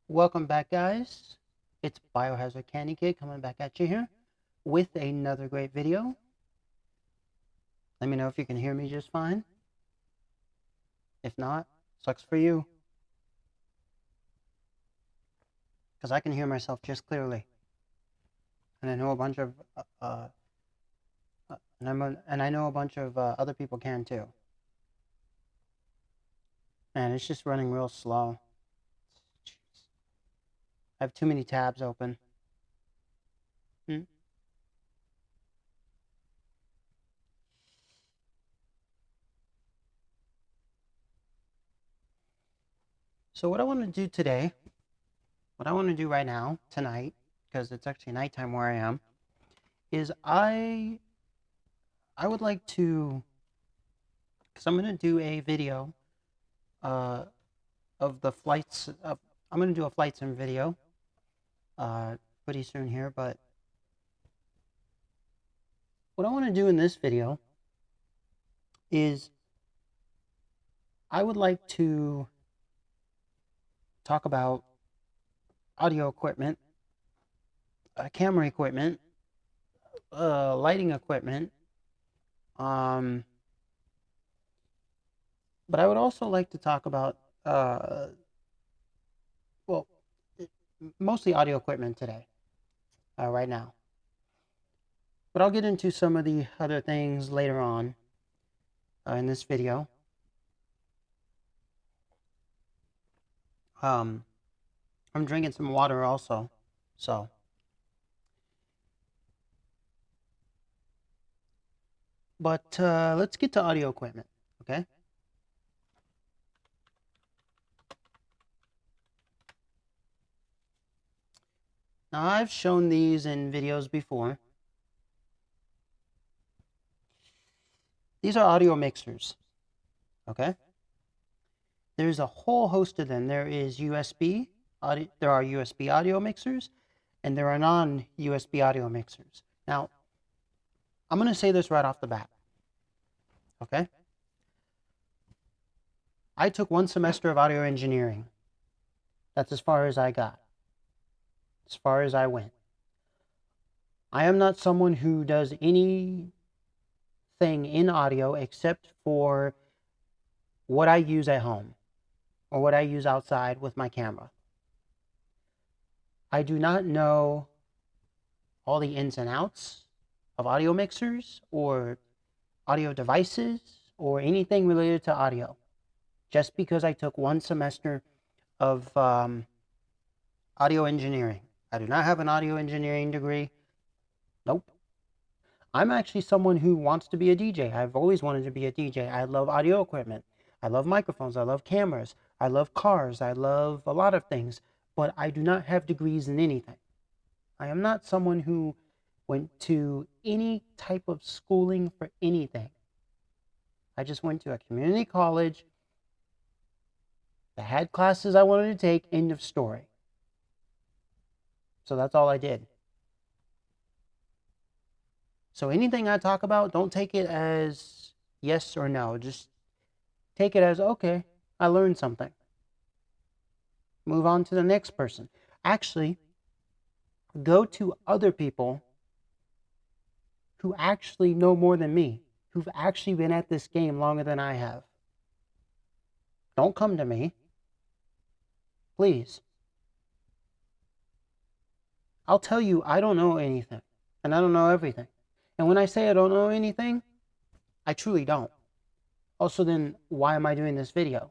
Welcome back, guys. It's Biohazard Candy Kid coming back at you here with another great video. Let me know if you can hear me just fine. If not, sucks for you, because I can hear myself just clearly, and I know a bunch of and I know a bunch of other people can too. Man, it's just running real slow. Jeez. I have too many tabs open. Hmm? So what I want to do today, what I want to do right now, tonight, because it's actually nighttime where I am, is I would like to, because I'm going to do a video uh, of the flights. I'm going to do a flight sim video pretty soon here, but what I want to do in this video is I would like to talk about audio equipment, camera equipment, lighting equipment, um, but I would also like to talk about, uh, well, mostly audio equipment today, right now. But I'll get into some of the other things later on in this video. Um, I'm drinking some water also, so. But let's get to audio equipment, okay? Now, I've shown these in videos before. These are audio mixers, okay? There's a whole host of them. There is USB, there are USB audio mixers, and there are non-USB audio mixers. Now, I'm going to say this right off the bat, okay? I took one semester of audio engineering. That's as far as I got, as far as I went. I am not someone who does anything in audio except for what I use at home or what I use outside with my camera. I do not know all the ins and outs of audio mixers or audio devices or anything related to audio just because I took one semester of audio engineering. I do not have an audio engineering degree. Nope. I'm actually someone who wants to be a DJ. I've always wanted to be a DJ. I love audio equipment. I love microphones. I love cameras. I love cars. I love a lot of things. But I do not have degrees in anything. I am not someone who went to any type of schooling for anything. I just went to a community college that had classes I wanted to take, end of story. So that's all I did. So anything I talk about, don't take it as yes or no. Just take it as, okay, I learned something. Move on to the next person. Actually, go to other people who actually know more than me, who've actually been at this game longer than I have. Don't come to me. Please. I'll tell you, I don't know anything, and I don't know everything. And when I say I don't know anything, I truly don't. Also, then, why am I doing this video?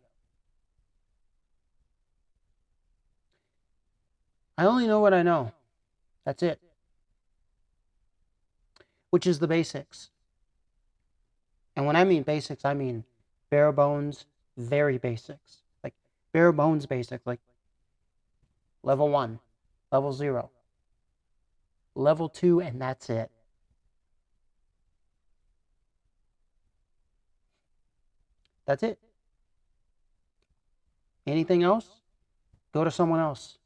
I only know what I know. That's it. Which is the basics. And when I mean basics, I mean bare bones, very basics. Like bare bones basics, like level 1, level 0, level 2, and that's it. That's it. Anything else? Go to someone else.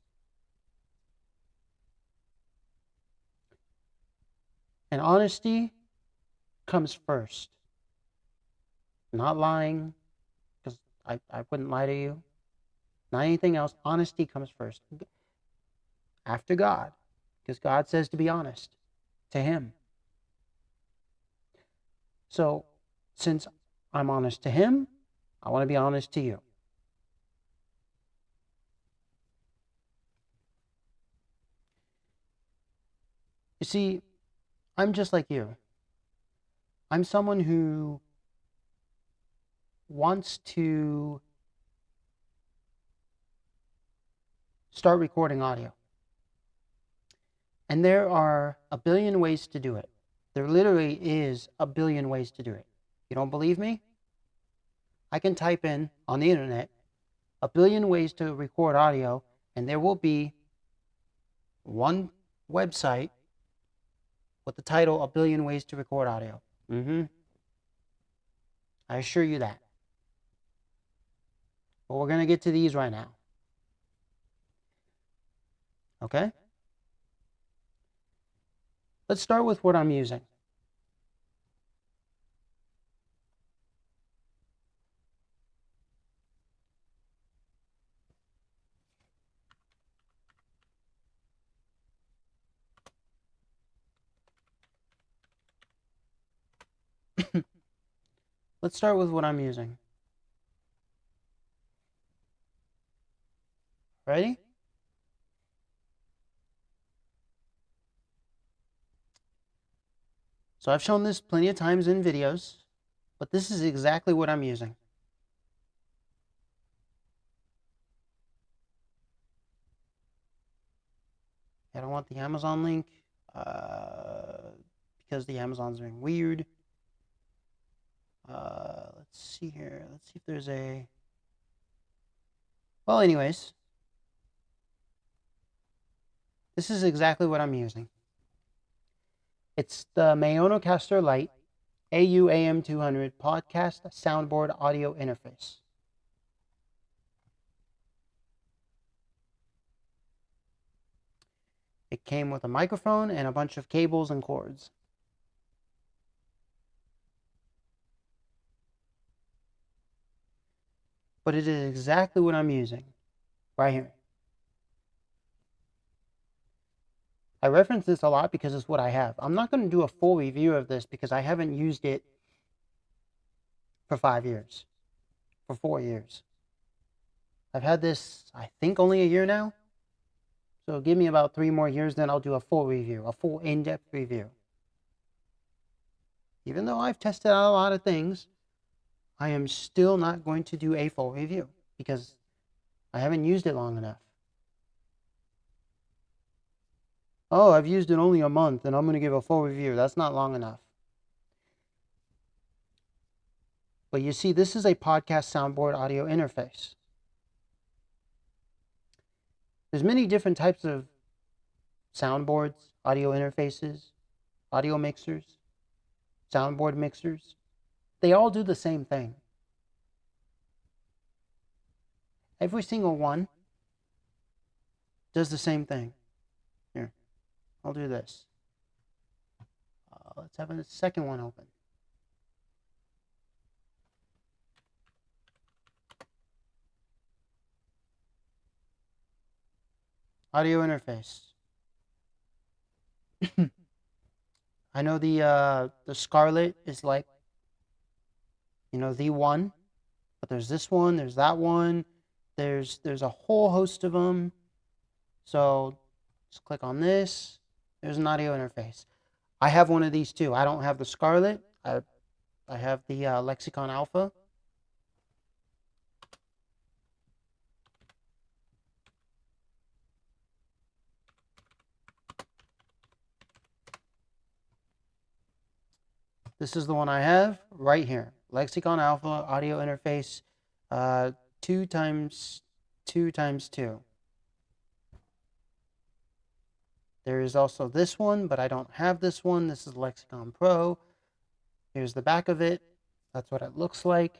And honesty comes first. Not lying, because I wouldn't lie to you. not anything else. Honesty comes first. After God, because God says to be honest to Him. So, since I'm honest to Him, I want to be honest to you. You see, I'm just like you. I'm someone who wants to start recording audio. And there are a billion ways to do it. There literally is a billion ways to do it. You don't believe me? I can type in on the internet a billion ways to record audio, and there will be one website with the title A Billion Ways to Record Audio. I assure you that. But we're going to get to these right now. Okay? Let's start with what I'm using. Let's start with what I'm using. Ready? So I've shown this plenty of times in videos, but this is exactly what I'm using. I don't want the Amazon link because the Amazon's being weird. Let's see here. Let's see if there's a... Well, anyways, this is exactly what I'm using. It's the Mayonocaster Lite AUAM200 podcast soundboard audio interface. It came with a microphone and a bunch of cables and cords. But it is exactly what I'm using right here. I reference this a lot because it's what I have. I'm not going to do a full review of this because I haven't used it for 5 years, for 4 years. I've had this, I think, only a year now. So give me about 3 more years, then I'll do a full review, a full in-depth review. Even though I've tested out a lot of things, I am still not going to do a full review because I haven't used it long enough. Oh, I've used it only a month and I'm going to give a full review. That's not long enough. But you see, this is a podcast soundboard audio interface. There's many different types of soundboards, audio interfaces, audio mixers, soundboard mixers. They all do the same thing. Every single one does the same thing. Here, I'll do this. Let's have a second one open. Audio interface. I know the Scarlett is like, you know, the one, but there's this one, there's that one, there's a whole host of them. So just click on this. There's an audio interface. I have one of these too. I don't have the Scarlett. I have the Lexicon Alpha. This is the one I have right here. Lexicon Alpha audio interface 2x2x2. There is also this one, but I don't have this one. This is Lexicon Pro. Here's the back of it. That's what it looks like.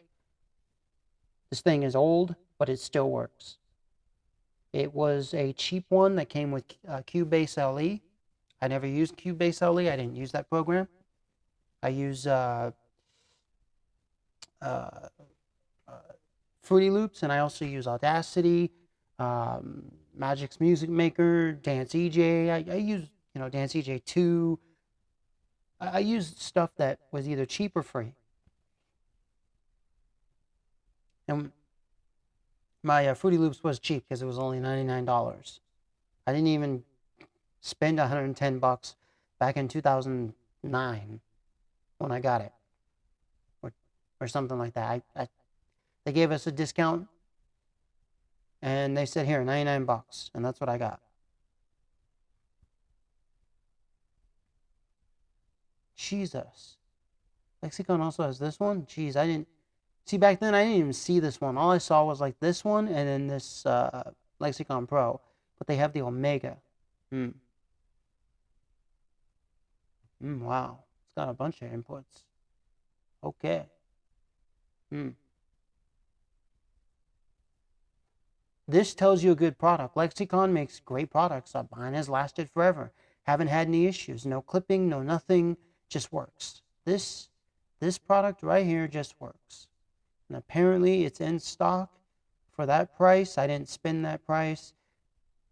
This thing is old, but it still works. It was a cheap one that came with Cubase LE. I never used Cubase LE. I didn't use that program. Fruity Loops, and I also use Audacity, Magic's Music Maker, Dance EJ. I use, Dance EJ 2. I used stuff that was either cheap or free. And my Fruity Loops was cheap because it was only $99. I didn't even spend $110 back in 2009 when I got it, or something like that. They gave us a discount, and they said, here, $99, and that's what I got. Jesus. Lexicon also has this one? Jeez, I didn't... See, back then, I didn't even see this one. All I saw was, like, this one and then this Lexicon Pro. But they have the Omega. Wow. It's got a bunch of inputs. Okay. This tells you a good product. Lexicon makes great products. Mine has lasted forever. Haven't had any issues. No clipping, no nothing. Just works. This product right here just works. And apparently it's in stock for that price. I didn't spend that price,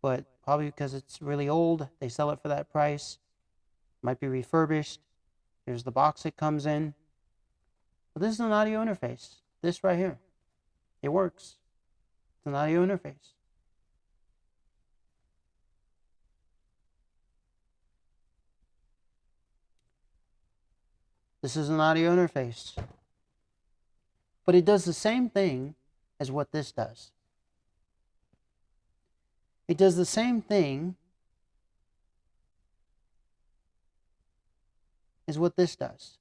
but probably because it's really old, they sell it for that price. Might be refurbished. Here's the box it comes in. But this is an audio interface. This right here. It works. It's an audio interface. This is an audio interface. But it does the same thing as what this does. It does the same thing as what this does.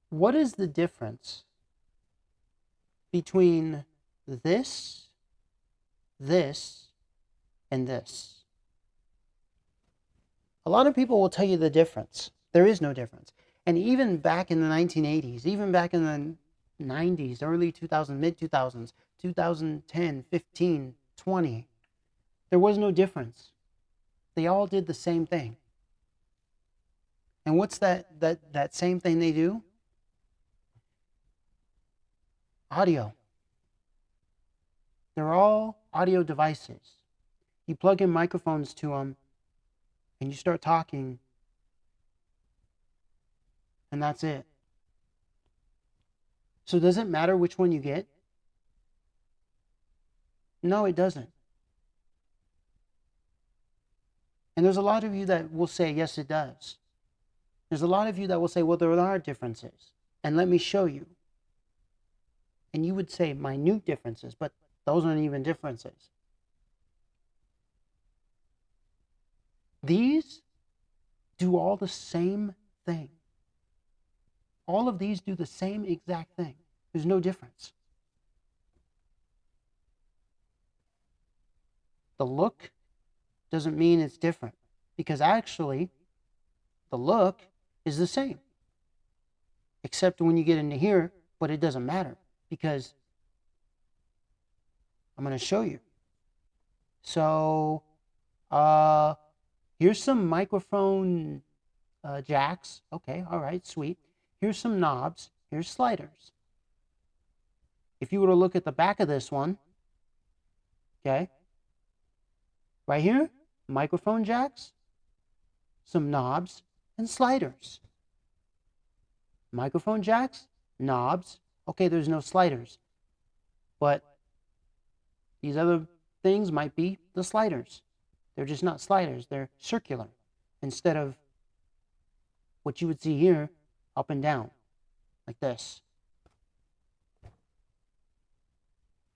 What is the difference between this, and this? A lot of people will tell you the difference. There is no difference. And even back in the 1980s, even back in the 90s, early 2000s, mid 2000s, 2010, 15, 20, there was no difference. They all did the same thing. And what's that same thing they do? Audio. They're all audio devices. You plug in microphones to them, and you start talking, and that's it. So does it matter which one you get? No, it doesn't. And there's a lot of you that will say, yes, it does. There's a lot of you that will say, well, there are differences. And let me show you. And you would say minute differences, but those aren't even differences. These do all the same thing. All of these do the same exact thing. There's no difference. The look doesn't mean it's different, because actually the look is the same, except when you get into here, but it doesn't matter because I'm going to show you. So here's some microphone jacks. Okay, all right, sweet. Here's some knobs. Here's sliders. If you were to look at the back of this one, okay, right here, microphone jacks, some knobs, and sliders. Microphone jacks, knobs. Okay, there's no sliders. But these other things might be the sliders. They're just not sliders. They're circular instead of what you would see here, up and down, like this.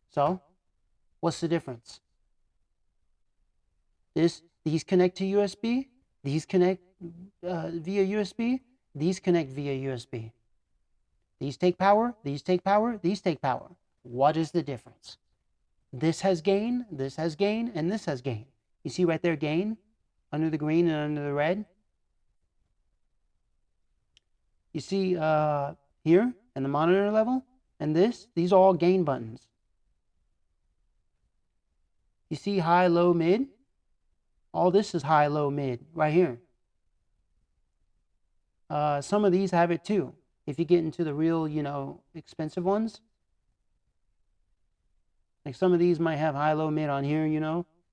So, what's the difference? These connect to USB. These connect via USB. These connect via USB. These take power. These take power. These take power. What is the difference? This has gain, and this has gain. You see right there, gain, under the green and under the red? You see here, in the monitor level, and these are all gain buttons. You see high, low, mid? All this is high, low, mid, right here. Some of these have it too. If you get into the real, expensive ones, like some of these might have high, low, mid on here,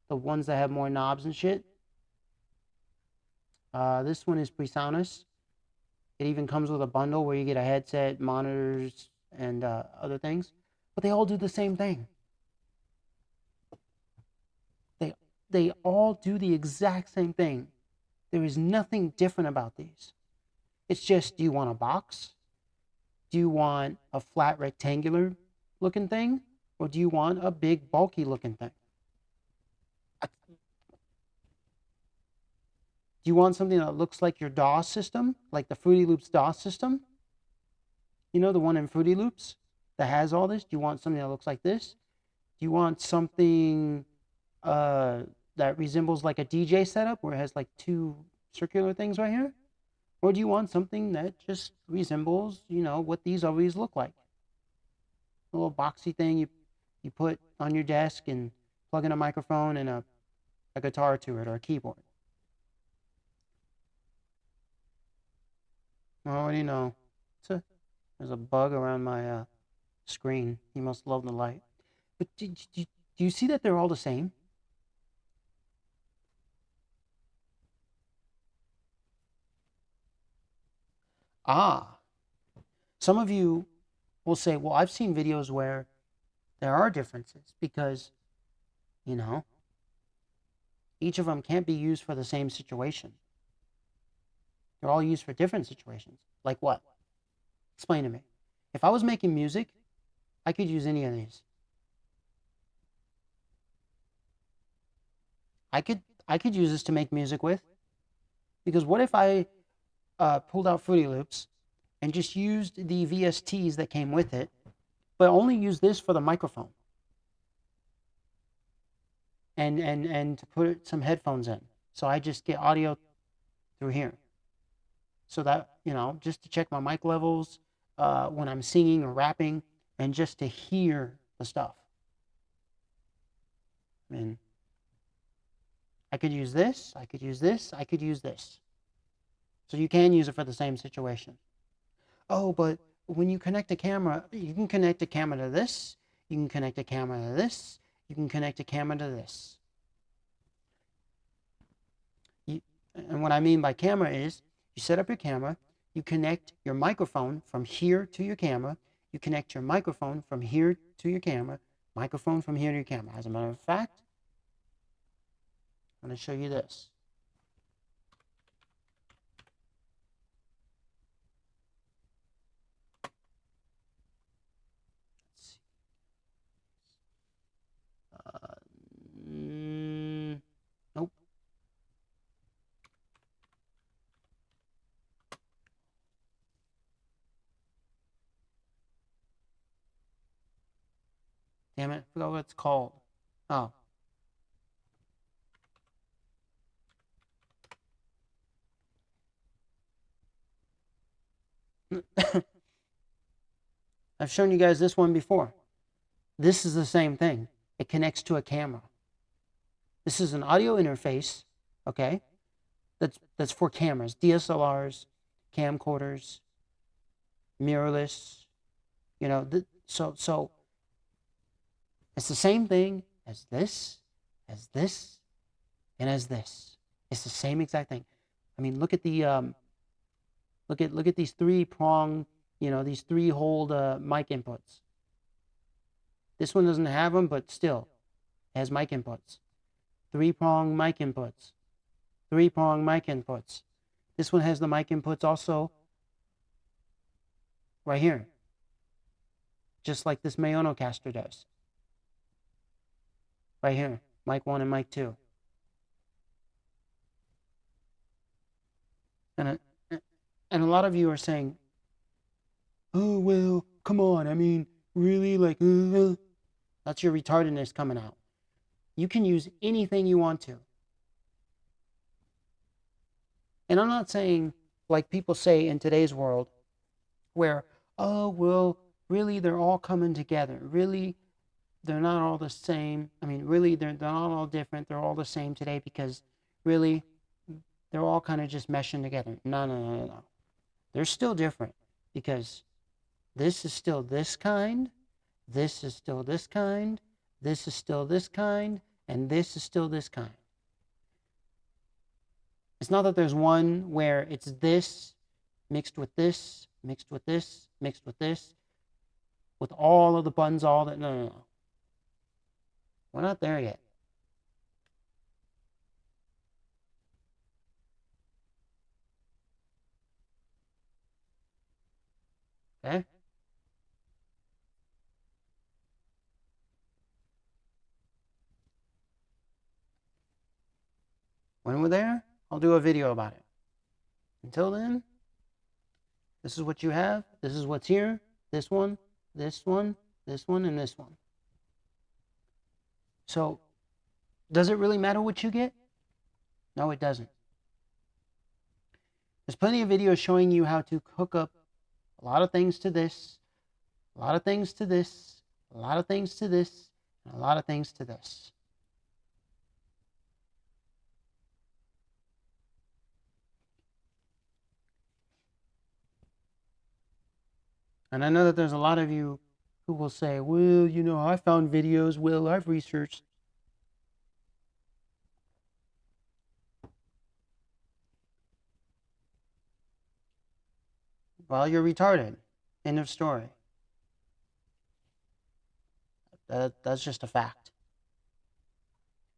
the ones that have more knobs and shit. This one is PreSonus. It even comes with a bundle where you get a headset, monitors, and other things. But they all do the same thing. They all do the exact same thing. There is nothing different about these. It's just, do you want a box? Do you want a flat rectangular looking thing? Or do you want a big bulky looking thing? Do you want something that looks like your DAW system? Like the Fruity Loops DAW system? You know, the one in Fruity Loops that has all this? Do you want something that looks like this? Do you want something that resembles like a DJ setup where it has like two circular things right here? Or do you want something that just resembles, what these always look like? A little boxy thing you put on your desk and plug in a microphone and a guitar to it or a keyboard. Oh, what do you know? There's a bug around my screen. He must love the light. But do you see that they're all the same? Ah, some of you will say, well, I've seen videos where there are differences because, each of them can't be used for the same situation. They're all used for different situations. Like what? Explain to me. If I was making music, I could use any of these. I could use this to make music with. Because what if I pulled out Fruity Loops and just used the VSTs that came with it, but only used this for the microphone and to put some headphones in. So I just get audio through here. So that, just to check my mic levels when I'm singing or rapping and just to hear the stuff. I mean, I could use this, I could use this, I could use this. So you can use it for the same situation. Oh, but when you connect a camera, you can connect a camera to this, you can connect a camera to this, you can connect a camera to this. And what I mean by camera is, you set up your camera, you connect your microphone from here to your camera, you connect your microphone from here to your camera, microphone from here to your camera. As a matter of fact, I'm going to show you this. Nope. Damn it, I forgot what it's called. Oh. I've shown you guys this one before. This is the same thing. It connects to a camera. This is an audio interface, okay? That's for cameras, DSLRs, camcorders, mirrorless. So it's the same thing as this, and as this. It's the same exact thing. I mean, look at the look at these three-prong, these three-hold mic inputs. This one doesn't have them, but still, it has mic inputs. Three-prong mic inputs. Three-prong mic inputs. This one has the mic inputs also right here. Just like this Mayonocaster does. Right here, mic 1 and mic 2. And a lot of you are saying, oh, well, come on, I mean, really, like, that's your retardedness coming out. You can use anything you want to. And I'm not saying, like people say in today's world, where, oh, well, really, they're all coming together. Really, they're not all the same. I mean, really, they're not all different. They're all the same today because, really, they're all kind of just meshing together. No. They're still different. because this is still this kind, this is still this kind, this is still this kind, and this is still this kind. It's not that there's one where it's this mixed with this, mixed with this, mixed with this, with all of the buttons, all that. No, no, no. We're not there yet. Okay? When we're there, I'll do a video about it. Until then, this is what you have. This is what's here. This one, this one, this one, and this one. So, does it really matter what you get? No, it doesn't. There's plenty of videos showing you how to hook up a lot of things to this, a lot of things to this, a lot of things to this, and a lot of things to this. And I know that there's a lot of you who will say, well, you know, I found videos, well, I've researched. Well, you're retarded. End of story. That's just a fact.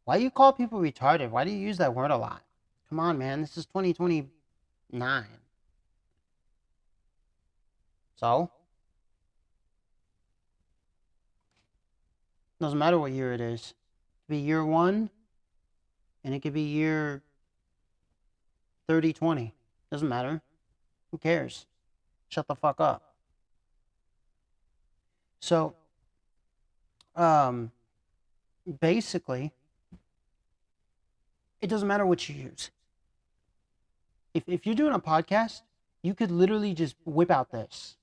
Why do you call people retarded? Why do you use that word a lot? Come on, man. This is 2029. So? Doesn't matter what year it is. It could be year 1, and it could be year 3020. Doesn't matter. Who cares? Shut the fuck up. So, basically, it doesn't matter what you use. If you're doing a podcast, you could literally just whip out this.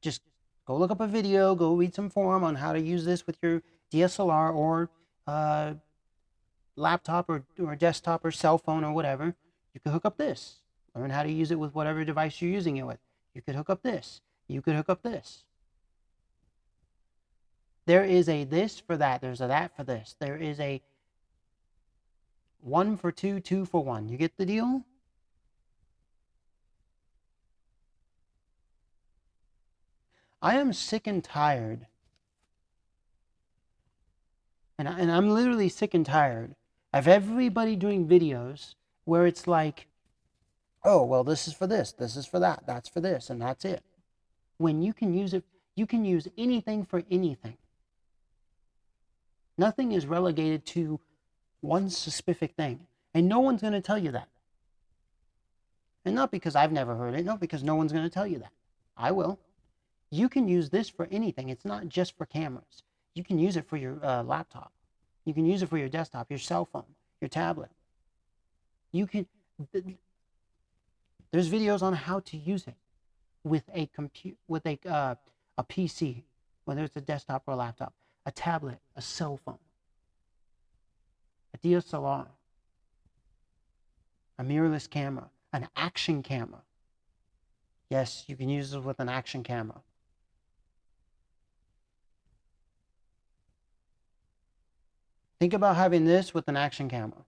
Just go look up a video, go read some forum on how to use this with your DSLR or laptop or desktop or cell phone or whatever. You could hook up this. Learn how to use it with whatever device you're using it with. You could hook up this. You could hook up this. There is a this for that. There's a that for this. There is a 1 for 2, 2 for 1. You get the deal? I am sick and tired. And I'm literally sick and tired of everybody doing videos where it's like, oh, well, this is for this is for that, that's for this, and that's it. When you can use it, you can use anything for anything. Nothing is relegated to one specific thing. And no one's going to tell you that. And not because I've never heard it, no, because no one's going to tell you that. I will. You can use this for anything. It's not just for cameras. You can use it for your laptop. You can use it for your desktop, your cell phone, your tablet. You can. There's videos on how to use it with a PC, whether it's a desktop or a laptop, a tablet, a cell phone, a DSLR, a mirrorless camera, an action camera. Yes, you can use it with an action camera. Think about having this with an action camera.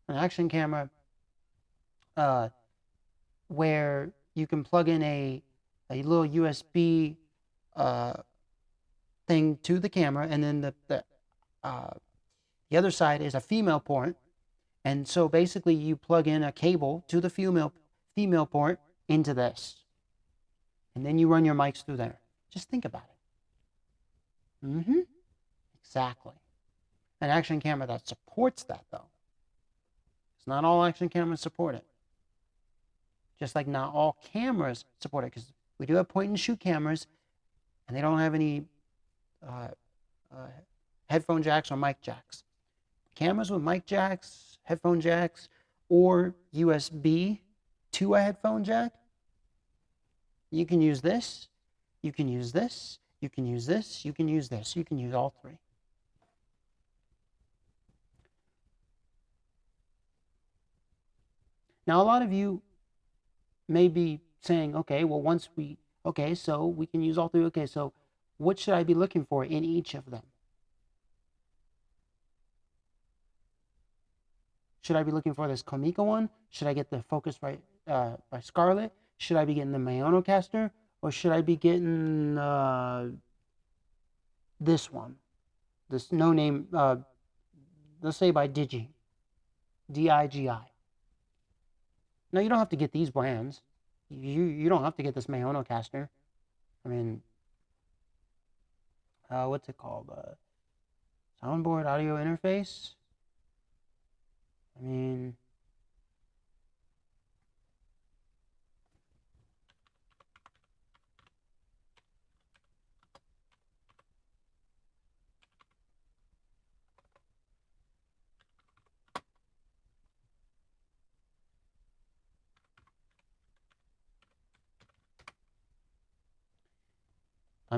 An action camera where you can plug in a little USB thing to the camera, and then the other side is a female port. And so basically you plug in a cable to the female port into this. And then you run your mics through there. Just think about it. Exactly. An action camera that supports that, though. It's not all action cameras support it. Just like not all cameras support it, because we do have point and shoot cameras, and they don't have any headphone jacks or mic jacks. Cameras with mic jacks, headphone jacks, or USB to a headphone jack, you can use this, you can use this, you can use this, you can use this, you can use all three. Now, a lot of you may be saying, okay, well, okay, so we can use all three. Okay, so what should I be looking for in each of them? Should I be looking for this Comica one? Should I get the Focusrite by Scarlett? Should I be getting the Mayonocaster? Or should I be getting this one? This no name, let's say by Digi. D-I-G-I. No, you don't have to get these brands. You don't have to get this Mayonocaster. I mean, what's it called? Soundboard audio interface? I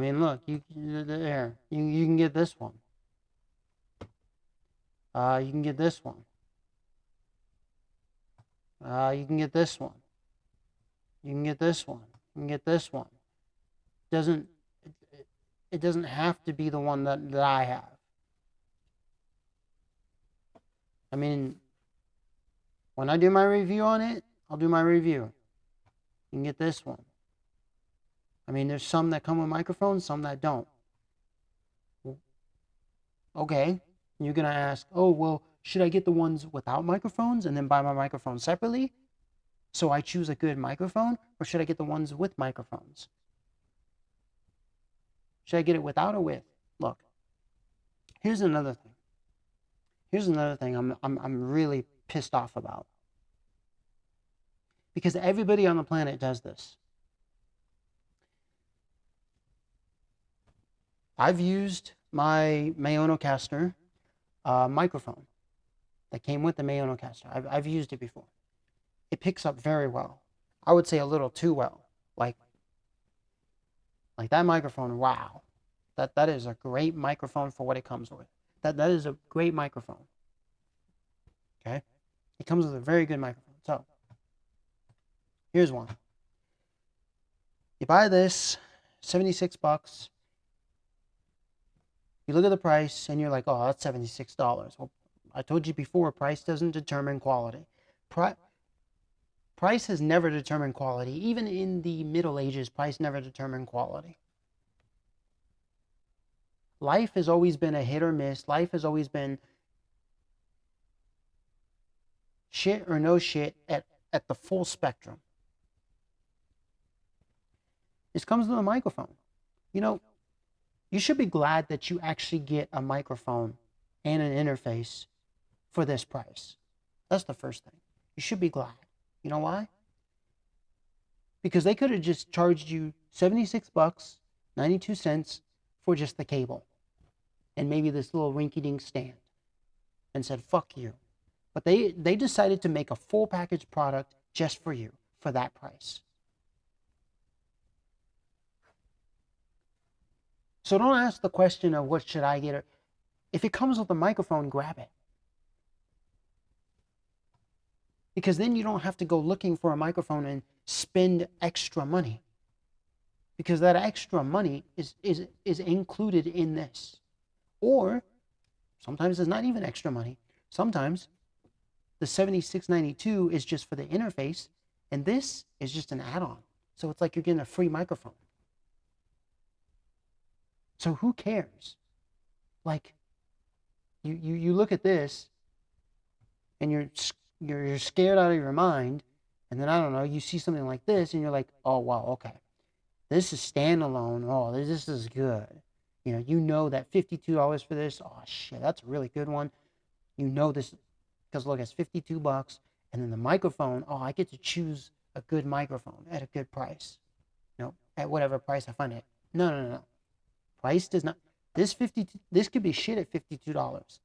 mean, look, there. You can get this one. You can get this one. You can get this one. You can get this one. You can get this one. Doesn't it doesn't have to be the one that I have. I mean, when I do my review on it, I'll do my review. You can get this one. I mean, there's some that come with microphones, some that don't. Okay, you're gonna ask, oh, well, should I get the ones without microphones and then buy my microphone separately? So I choose a good microphone, or should I get the ones with microphones? Should I get it without or with? Look, here's another thing. Here's another thing I'm really pissed off about. Because everybody on the planet does this. I've used my Mayonocaster microphone that came with the Mayonocaster. I've used it before. It picks up very well. I would say a little too well. Like that microphone, wow. That is a great microphone for what it comes with. That is a great microphone. Okay? It comes with a very good microphone. So, here's one. You buy this, $76. You look at the price and you're like, oh, that's $76. Well, I told you before, price doesn't determine quality. Price has never determined quality. Even in the Middle Ages, price never determined quality. Life has always been a hit or miss. Life has always been shit or no shit at the full spectrum. This comes with a microphone. You know, you should be glad that you actually get a microphone and an interface for this price. That's the first thing. You should be glad. You know why? Because they could have just charged you $76, 92 cents for just the cable and maybe this little rinky-dink stand and said, fuck you. But they decided to make a full package product just for you for that price. So don't ask the question of what should I get. If it comes with a microphone, grab it. Because then you don't have to go looking for a microphone and spend extra money. Because that extra money is included in this. Or sometimes it's not even extra money. Sometimes the $76.92 is just for the interface, and this is just an add-on. So it's like you're getting a free microphone. So who cares? Like, you look at this, and you're scared out of your mind, and then I don't know, you see something like this, and you're like, oh wow, okay, this is standalone. Oh, this is good. You know that $52 for this. Oh shit, that's a really good one. You know this because look, it's $52, and then the microphone. Oh, I get to choose a good microphone at a good price. At whatever price I find it. No. Price does not. This could be shit at $52,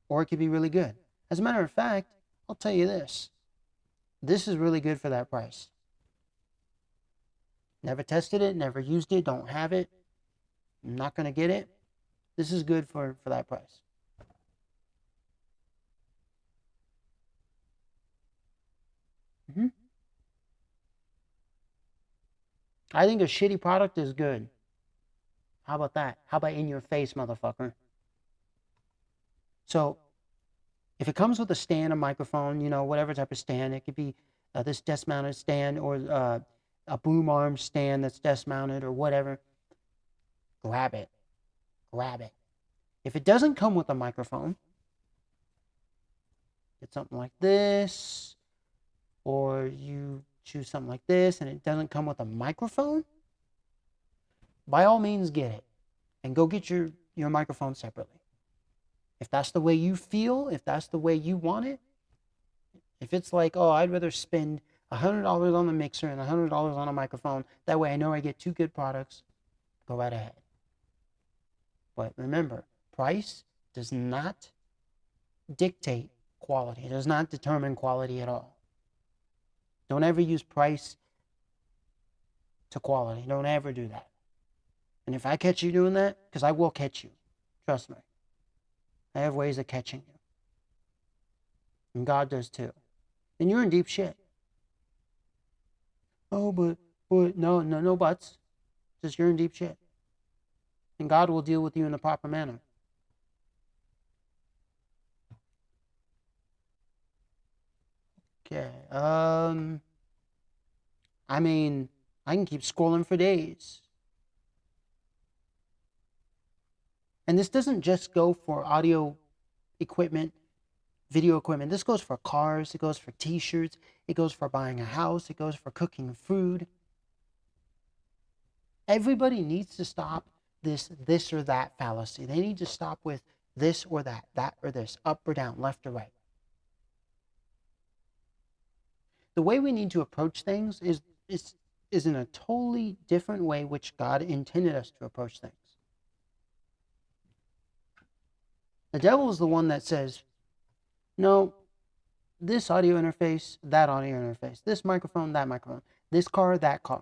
or it could be really good. As a matter of fact, I'll tell you this. This is really good for that price. Never tested it, never used it, don't have it. I'm not going to get it. This is good for that price. Mm-hmm. I think a shitty product is good. How about that? How about in your face, motherfucker? So, if it comes with a stand, a microphone, whatever type of stand, it could be this desk mounted stand or a boom arm stand that's desk mounted or whatever, grab it. Grab it. If it doesn't come with a microphone, it's something like this, or you choose something like this and it doesn't come with a microphone, by all means get it and go get your microphone separately. If that's the way you feel, if that's the way you want it, if it's like, oh, I'd rather spend $100 on the mixer and $100 on a microphone, that way I know I get two good products, go right ahead. But remember, price does not dictate quality. It does not determine quality at all. Don't ever use price to quality. Don't ever do that. And if I catch you doing that, because I will catch you, trust me, I have ways of catching you. And God does too. Then you're in deep shit. Oh, but no buts. Just you're in deep shit. And God will deal with you in the proper manner. Okay. I mean, I can keep scrolling for days. And this doesn't just go for audio equipment, video equipment. This goes for cars, it goes for t-shirts, it goes for buying a house, it goes for cooking food. Everybody needs to stop this or that fallacy. They need to stop with this or that or this, up or down, left or right. The way we need to approach things is in a totally different way which God intended us to approach things. The devil is the one that says, no, this audio interface, that audio interface, this microphone, that microphone, this car, that car.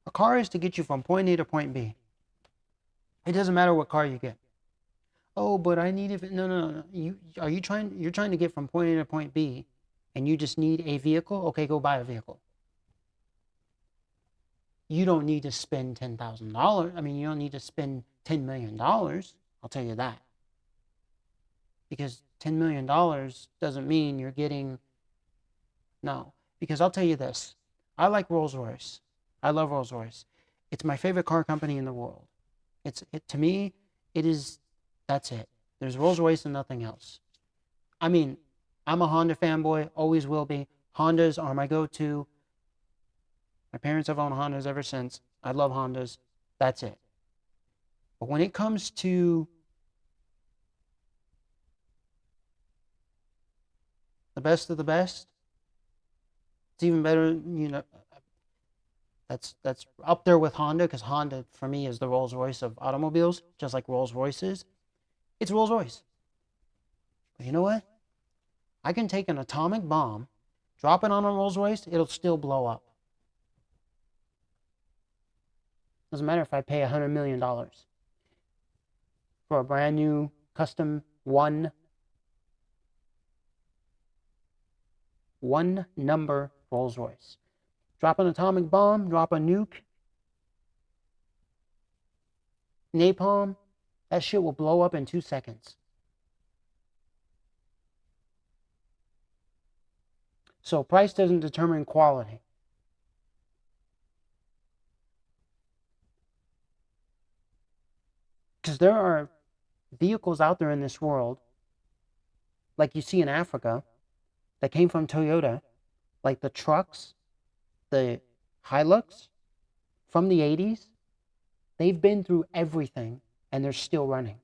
A car is to get you from point A to point B. It doesn't matter what car you get. Oh, but I need it. No. You're trying to get from point A to point B and you just need a vehicle? Okay, go buy a vehicle. You don't need to spend $10,000. I mean, you don't need to spend $10 million. I'll tell you that. Because $10 million doesn't mean you're getting, no. Because I'll tell you this, I like Rolls-Royce. I love Rolls-Royce. It's my favorite car company in the world. To me, it is, that's it. There's Rolls-Royce and nothing else. I mean, I'm a Honda fanboy, always will be. Hondas are my go-to. My parents have owned Hondas ever since. I love Hondas. That's it. But when it comes to the best of the best, it's even better, that's up there with Honda, because Honda, for me, is the Rolls-Royce of automobiles, just like Rolls-Royce is. It's Rolls-Royce. But you know what? I can take an atomic bomb, drop it on a Rolls-Royce, it'll still blow up. Doesn't matter if I pay $100 million for a brand new custom one number Rolls-Royce. Drop an atomic bomb, drop a nuke, napalm, that shit will blow up in 2 seconds. So price doesn't determine quality. Because there are vehicles out there in this world, like you see in Africa, that came from Toyota, like the trucks, the Hilux from the 80s. They've been through everything and they're still running.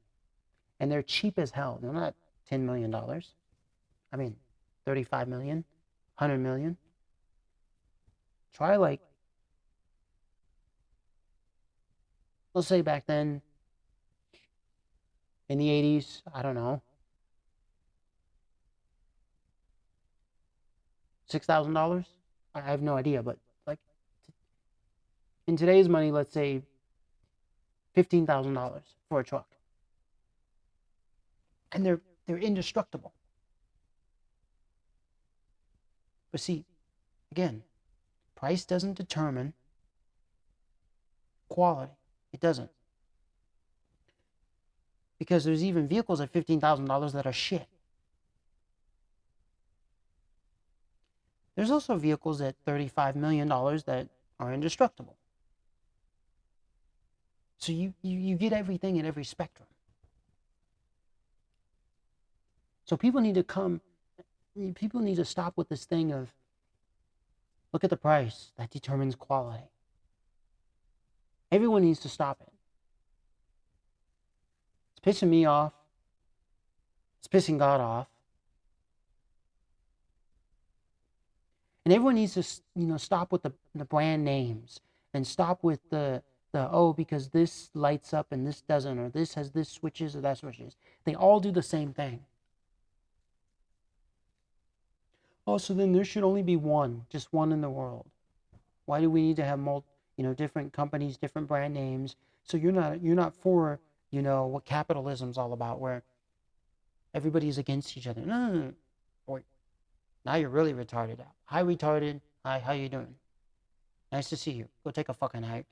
And they're cheap as hell. They're not $10 million. I mean, 35 million, 100 million. Try like, let's say back then, in the 80s, I don't know, $6,000? I have no idea, but like, in today's money, let's say $15,000 for a truck. And they're indestructible. But see, Again, price doesn't determine quality. It doesn't. Because there's even vehicles at $15,000 that are shit. There's also vehicles at $35 million that are indestructible. So you get everything in every spectrum. So people need to stop with this thing of, look at the price, that determines quality. Everyone needs to stop it. It's pissing me off. It's pissing God off. And everyone needs to, stop with the brand names and stop with the because this lights up and this doesn't, or this has this switches or that switches. They all do the same thing. Oh, so then there should only be just one in the world. Why do we need to have different companies, different brand names? So you're not for, what capitalism's all about, where everybody's against each other. No. Boy, now you're really retarded. Hi, retarded. Hi, how you doing? Nice to see you. Go take a fucking hike.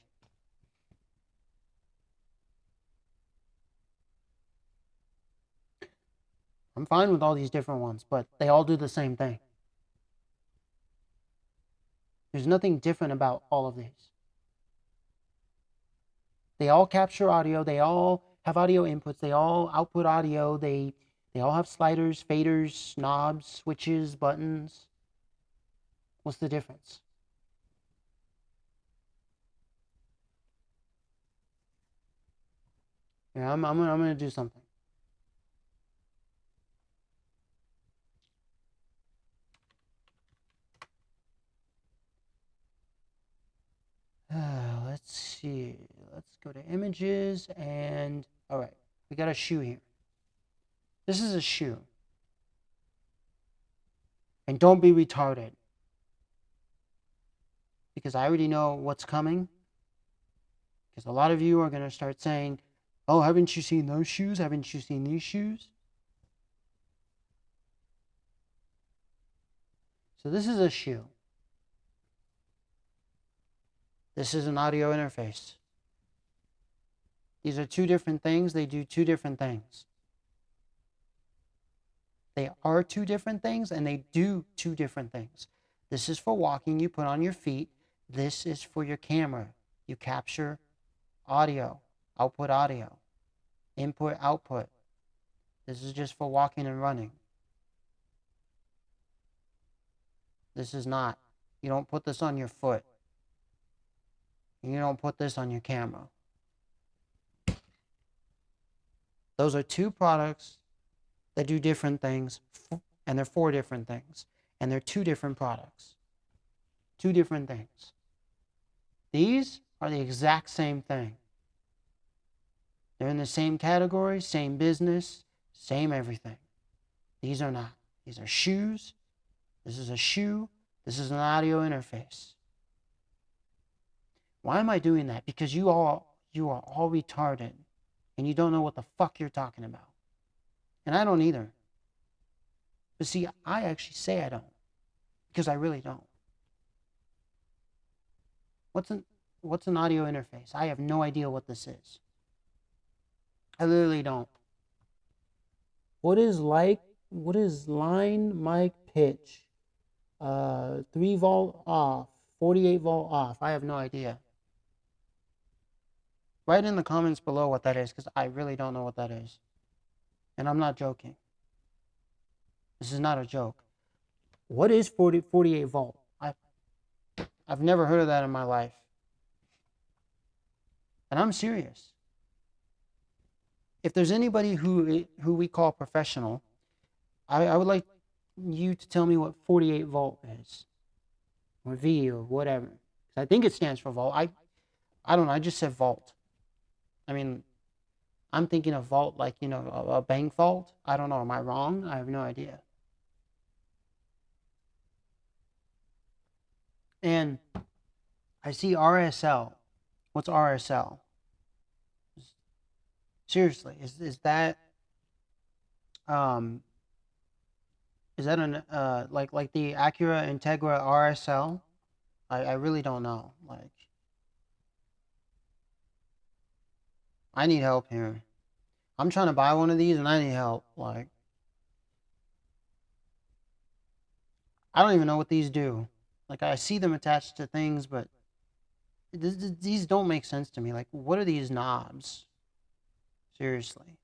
I'm fine with all these different ones, but they all do the same thing. There's nothing different about all of these. They all capture audio. They all have audio inputs. They all output audio. They all have sliders, faders, knobs, switches, buttons. What's the difference? Yeah, I'm gonna do something. Let's see. Let's go to images and all right, we got a shoe here. This is a shoe. And don't be retarded. Because I already know what's coming. Because a lot of you are going to start saying, oh, haven't you seen those shoes? Haven't you seen these shoes? So this is a shoe. This is an audio interface. These are two different things. They do two different things. They are two different things and they do two different things. This is for walking, you put on your feet. This is for your camera. You capture audio, output audio, input, output. This is just for walking and running. This is not. You don't put this on your foot. You don't put this on your camera. Those are two products that do different things, and they're for different things, and they're two different products. Two different things. These are the exact same thing. They're in the same category, same business, same everything. These are not. These are shoes. This is a shoe. This is an audio interface. Why am I doing that? Because you are all retarded and you don't know what the fuck you're talking about. And I don't either. But see, I actually say I don't. Because I really don't. What's an audio interface? I have no idea what this is. I literally don't. What is line mic pitch? 3 volt off, 48 volt off. I have no idea. Write in the comments below what that is, because I really don't know what that is. And I'm not joking. This is not a joke. What is 48 volt? I've never heard of that in my life. And I'm serious. If there's anybody who we call professional, I would like you to tell me what 48 volt is. Or V or whatever. I think it stands for volt. I don't know. I just said volt. I mean, I'm thinking of vault like, a bank vault. I don't know. Am I wrong? I have no idea. And I see RSL. What's RSL? Seriously, is that Is that an like the Acura Integra RSL? I really don't know. Like, I need help here. I'm trying to buy one of these and I need help. Like, I don't even know what these do. Like, I see them attached to things, but these don't make sense to me. Like, what are these knobs? Seriously.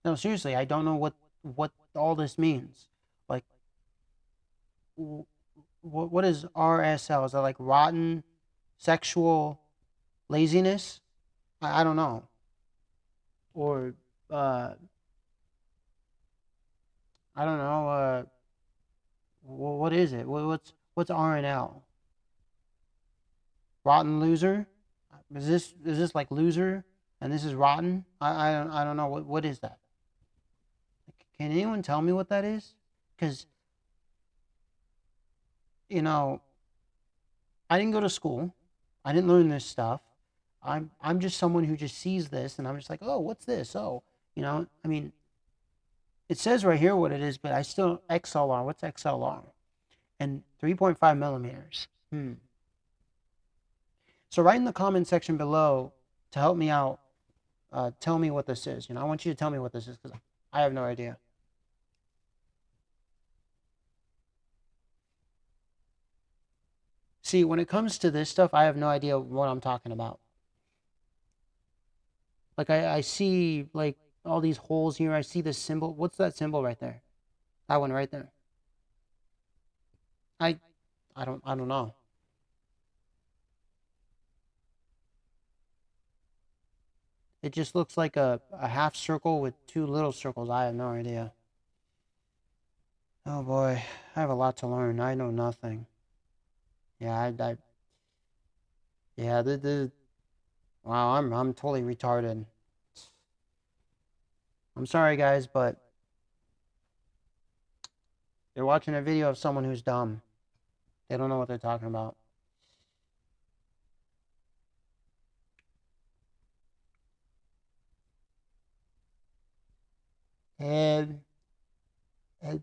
No, seriously, I don't know what all this means. Like, what is RSL? Is that like rotten sexual laziness? I don't know. Or uh, I don't know. What is it? What's RNL? Rotten loser? Is this like loser? And this is rotten? I don't know. What is that? Can anyone tell me what that is? Because you know, I didn't go to school. I didn't learn this stuff. I'm just someone who just sees this and I'm just like, oh, what's this? Oh, I mean, it says right here what it is, but I still XLR. What's XLR? And 3.5 millimeters. So write in the comment section below to help me out. Tell me what this is. I want you to tell me what this is because I have no idea. See, when it comes to this stuff, I have no idea what I'm talking about. Like I see like all these holes here. I see this symbol. What's that symbol right there? That one right there. I I don't know. It just looks like a half circle with two little circles. I have no idea. Oh boy, I have a lot to learn. I know nothing. Yeah, yeah, wow, I'm totally retarded. I'm sorry guys, but you're watching a video of someone who's dumb. They don't know what they're talking about. And, and,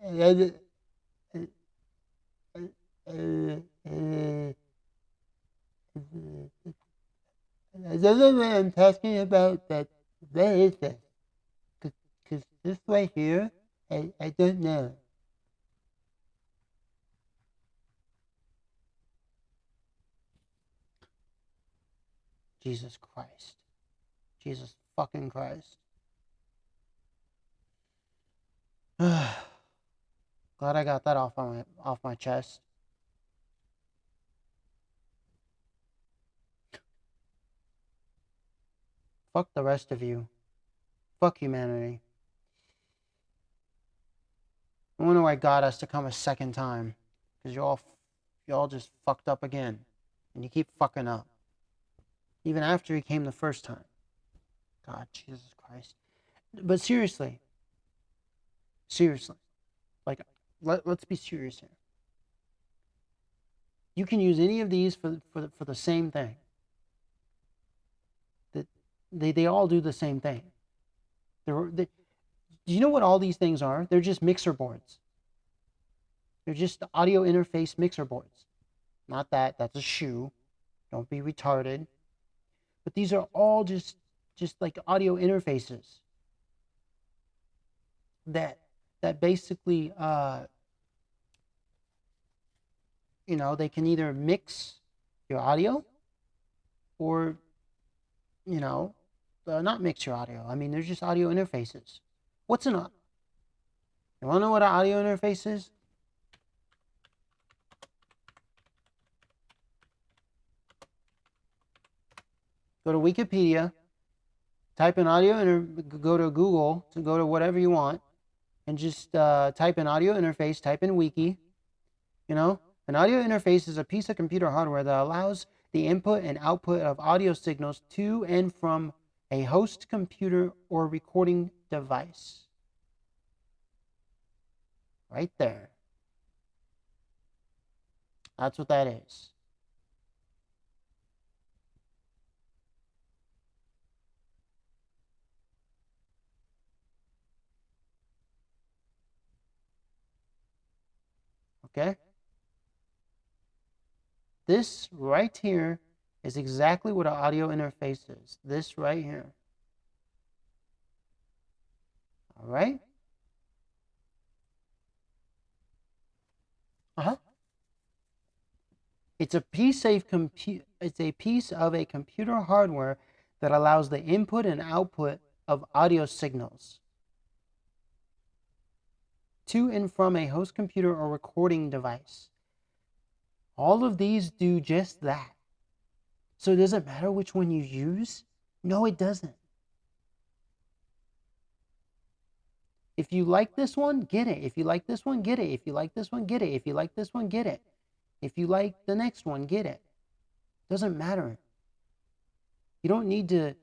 and, and, and, and, I don't know what I'm talking about, but what is this? Because this right here, I don't know. Jesus Christ. Jesus fucking Christ. Glad I got that off my chest. Fuck the rest of you. Fuck humanity. I wonder why God has to come a second time. Because y'all just fucked up again. And you keep fucking up. Even after he came the first time. God, Jesus Christ. But seriously. Seriously. Like, let's be serious here. You can use any of these for the same thing. That they all do the same thing. Do you know what all these things are? They're just mixer boards. They're just audio interface mixer boards. Not that. That's a shoe. Don't be retarded. But these are all just like audio interfaces that basically they can either mix your audio or you know not mix your audio. I mean, they're just audio interfaces. What's an You want to know what an audio interface is? Go to Wikipedia, type in go to Google, to go to whatever you want, and just type in audio interface, type in wiki. An audio interface is a piece of computer hardware that allows the input and output of audio signals to and from a host computer or recording device. Right there. That's what that is. Okay? This right here is exactly what an audio interface is. This right here. All right? It's a piece of a computer hardware that allows the input and output of audio signals to and from a host computer or recording device. All of these do just that. So does it matter which one you use? No, it doesn't. If you like this one, get it. If you like this one, get it. If you like this one, get it. If you like this one, get it. If you like the next one, get it. Doesn't matter. You don't need to.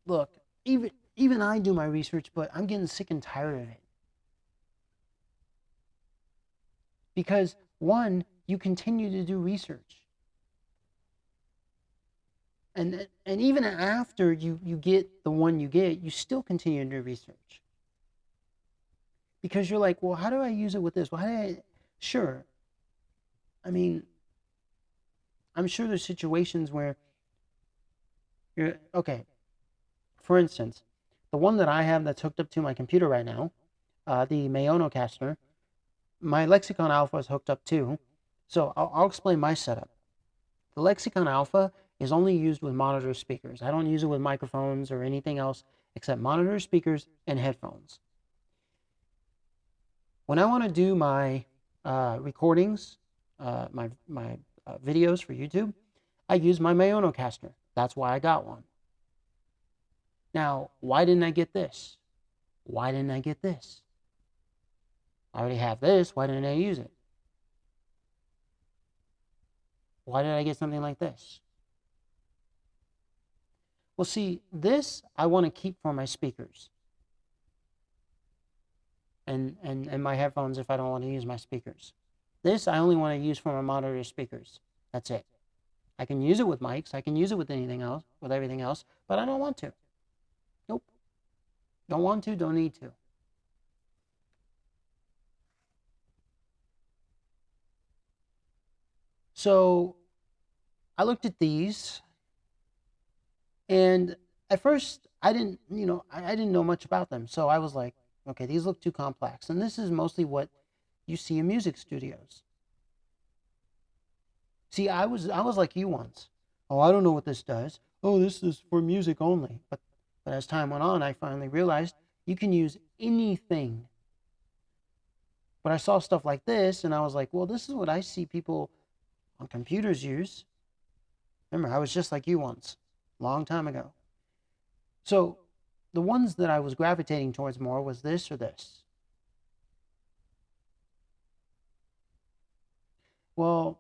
Look, even I do my research, but I'm getting sick and tired of it. Because one, you continue to do research. And even after you get the one you get, you still continue to do research. Because you're like, well, how do I use it with this? Well, how do I... Sure. I mean, I'm sure there's situations where you're... Okay. For instance, the one that I have that's hooked up to my computer right now, the Mayonocaster, my Lexicon Alpha is hooked up too. So I'll explain my setup. The Lexicon Alpha is only used with monitor speakers. I don't use it with microphones or anything else except monitor speakers and headphones. When I want to do my recordings, my videos for YouTube, I use my Mayonocaster. That's why I got one. Now, why didn't I get this? Why didn't I get this? I already have this. Why didn't I use it? Why did I get something like this? Well, see, this I want to keep for my speakers. And my headphones if I don't want to use my speakers. This I only want to use for my monitor speakers. That's it. I can use it with mics. I can use it with anything else, with everything else, but I don't want to. Nope. Don't want to, don't need to. So I looked at these, and at first I didn't know much about them. So I was like, okay, these look too complex. And this is mostly what you see in music studios. See, I was like you once. Oh, I don't know what this does. Oh, this is for music only. But as time went on, I finally realized you can use anything. But I saw stuff like this, and I was like, well, this is what I see people on computers use. Remember, I was just like you once, a long time ago. So the ones that I was gravitating towards more was this or this. Well,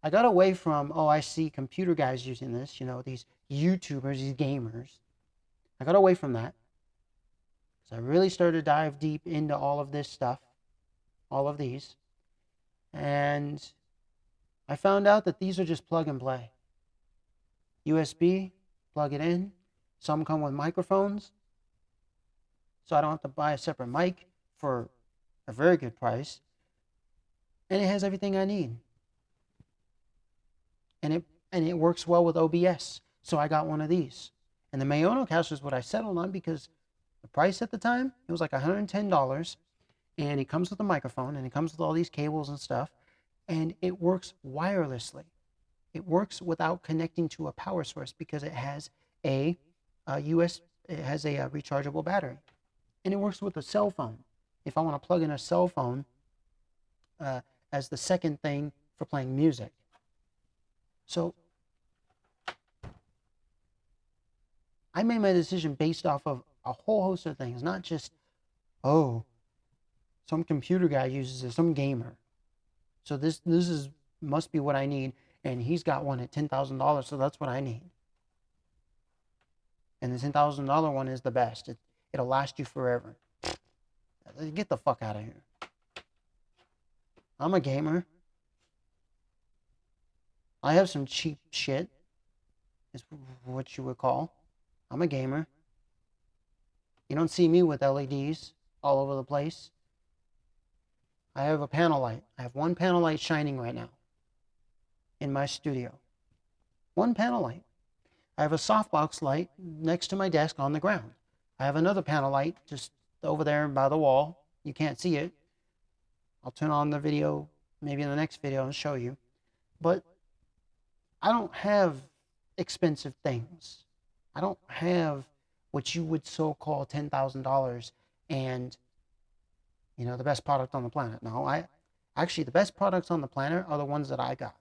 I got away from, oh, I see computer guys using this, these YouTubers, these gamers. I got away from that. So I really started to dive deep into all of this stuff, all of these. And I found out that these are just plug and play. USB, plug it in. Some come with microphones. So I don't have to buy a separate mic for a very good price. And it has everything I need. And it works well with OBS. So I got one of these. And the Mayonocaster is what I settled on because the price at the time, it was like $110. And it comes with a microphone and it comes with all these cables and stuff. And it works wirelessly. It works without connecting to a power source because it has a rechargeable battery. And it works with a cell phone. If I want to plug in a cell phone as the second thing for playing music. So I made my decision based off of a whole host of things, not just, oh, some computer guy uses it, some gamer. So this must be what I need, and he's got one at $10,000, so that's what I need. And the $10,000 one is the best. It'll last you forever. Get the fuck out of here. I'm a gamer. I have some cheap shit, is what you would call. I'm a gamer. You don't see me with LEDs all over the place. I have a panel light. I have one panel light shining right now in my studio. One panel light. I have a softbox light next to my desk on the ground. I have another panel light just over there by the wall. You can't see it. I'll turn on the video maybe in the next video and show you. But I don't have expensive things. I don't have what you would so-call $10,000 and, you know, the best product on the planet. No, actually the best products on the planet are the ones that I got.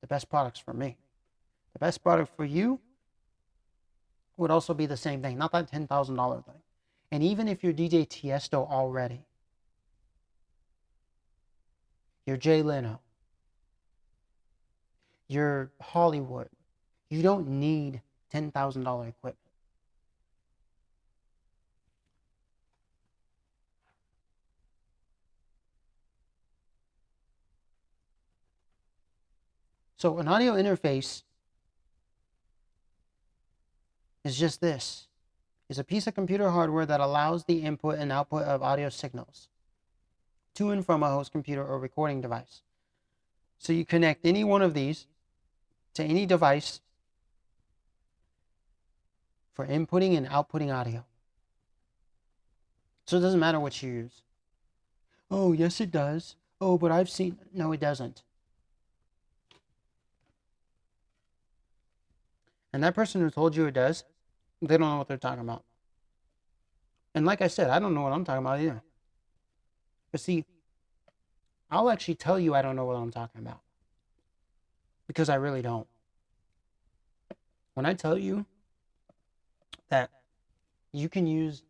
The best products for me. The best product for you would also be the same thing, not that $10,000 thing. And even if you're DJ Tiesto already, you're Jay Leno, you're Hollywood, you don't need $10,000 equipment. So an audio interface is just this. It's a piece of computer hardware that allows the input and output of audio signals to and from a host computer or recording device. So you connect any one of these to any device for inputting and outputting audio. So it doesn't matter what you use. Oh, yes it does. Oh, but I've seen... No, it doesn't. And that person who told you it does, they don't know what they're talking about. And like I said, I don't know what I'm talking about either. But see, I'll actually tell you I don't know what I'm talking about. Because I really don't. When I tell you that you can use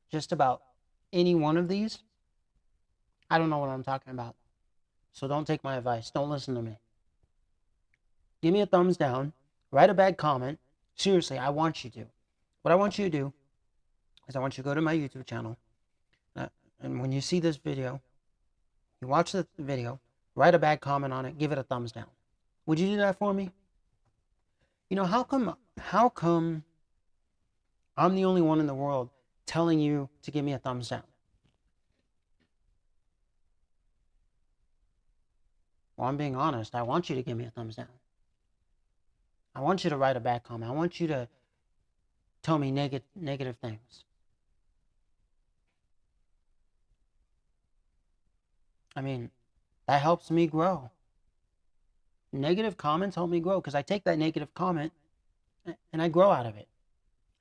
just about any one of these, I don't know what I'm talking about. So don't take my advice. Don't listen to me. Give me a thumbs down. Write a bad comment. Seriously, I want you to. What I want you to do is I want you to go to my YouTube channel. And when you see this video, you watch the video, write a bad comment on it, give it a thumbs down. Would you do that for me? You know, how come I'm the only one in the world telling you to give me a thumbs down? Well, I'm being honest. I want you to give me a thumbs down. I want you to write a bad comment. I want you to tell me negative things. I mean, that helps me grow. Negative comments help me grow because I take that negative comment and I grow out of it.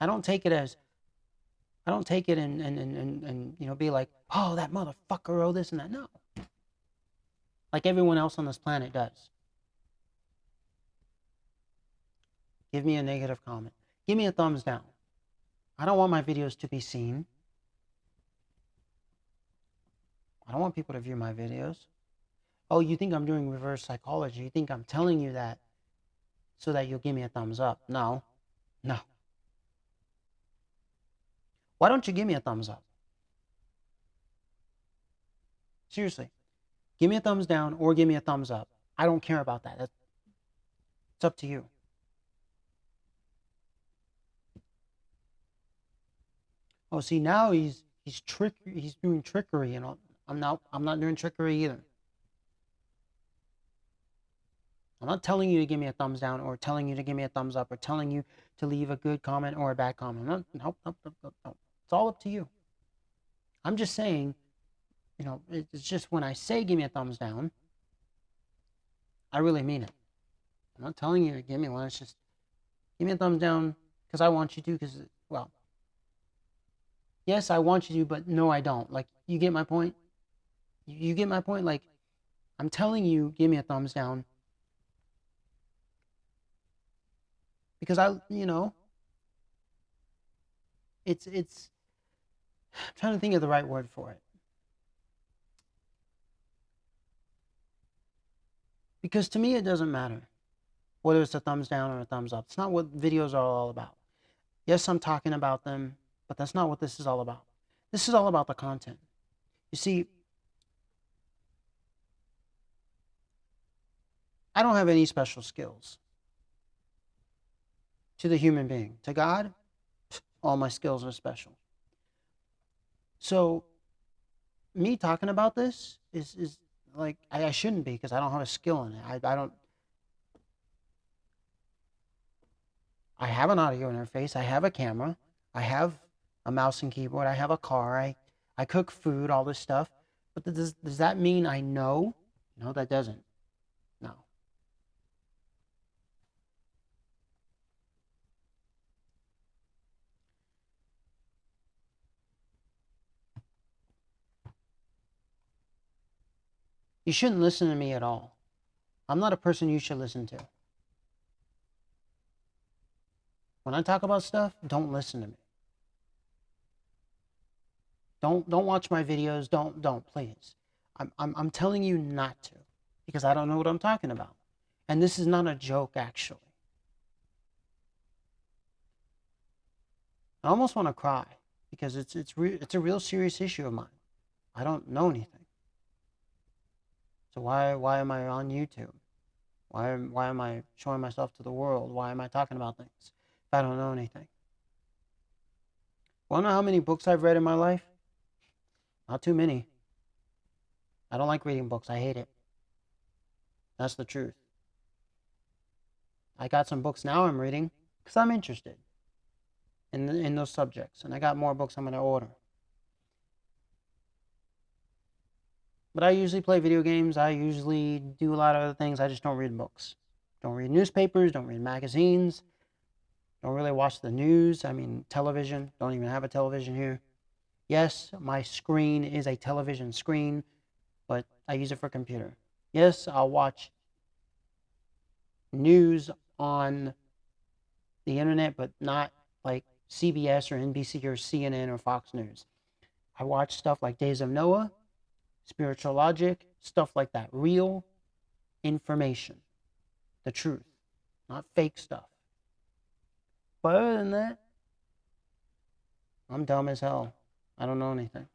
I don't take it and you know, be like, oh, that motherfucker, oh, this and that. No. Like everyone else on this planet does. Give me a negative comment. Give me a thumbs down. I don't want my videos to be seen. I don't want people to view my videos. Oh, you think I'm doing reverse psychology? You think I'm telling you that so that you'll give me a thumbs up? No. No. Why don't you give me a thumbs up? Seriously. Give me a thumbs down or give me a thumbs up. I don't care about that. It's up to you. Oh, see, now he's doing trickery, and I'm not doing trickery either. I'm not telling you to give me a thumbs down or telling you to give me a thumbs up or telling you to leave a good comment or a bad comment. No. It's all up to you. I'm just saying, you know, it's just when I say give me a thumbs down, I really mean it. I'm not telling you to give me one. It's just give me a thumbs down because I want you to, because, well, yes, I want you to, but no, I don't. Like, you get my point? You get my point? Like, I'm telling you, give me a thumbs down. Because you know, I'm trying to think of the right word for it. Because to me, it doesn't matter whether it's a thumbs down or a thumbs up. It's not what videos are all about. Yes, I'm talking about them, but that's not what this is all about. This is all about the content. You see, I don't have any special skills. To the human being. To God, all my skills are special. So, me talking about this is like I shouldn't be because I don't have a skill in it. I don't. I have an audio interface. I have a camera. I have a mouse and keyboard. I have a car. I cook food. All this stuff. But does that mean I know? No, that doesn't. No. You shouldn't listen to me at all. I'm not a person you should listen to. When I talk about stuff, don't listen to me. Don't watch my videos. Don't please. I'm telling you not to because I don't know what I'm talking about. And this is not a joke actually. I almost want to cry because it's a real serious issue of mine. I don't know anything. So why am I on YouTube? Why am I showing myself to the world? Why am I talking about things if I don't know anything? Wanna know how many books I've read in my life? Not too many. I don't like reading books. I hate it. That's the truth. I got some books now I'm reading because I'm interested in those subjects, and I got more books I'm gonna order. But I usually play video games. I usually do a lot of other things. I just don't read books. Don't read newspapers. Don't read magazines. Don't really watch the news. I mean, television. Don't even have a television here. Yes, my screen is a television screen, but I use it for computer. Yes, I'll watch news on the internet, but not like CBS or NBC or CNN or Fox News. I watch stuff like Days of Noah, Spiritual Logic, stuff like that. Real information. The truth, not fake stuff. But other than that, I'm dumb as hell. I don't know anything.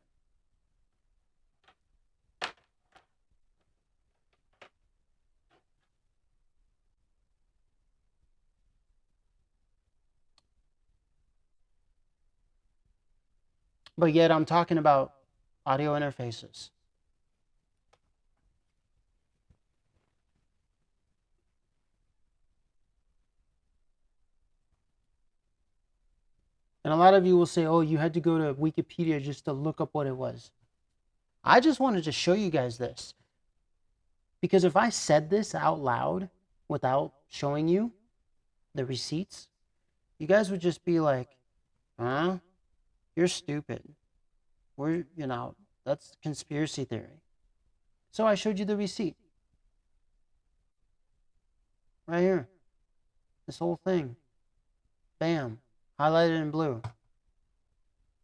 But yet I'm talking about audio interfaces. And a lot of you will say, oh, you had to go to Wikipedia just to look up what it was. I just wanted to show you guys this. Because if I said this out loud without showing you the receipts, you guys would just be like, huh? You're stupid. That's conspiracy theory. So I showed you the receipt. Right here. This whole thing. Bam. Highlighted in blue.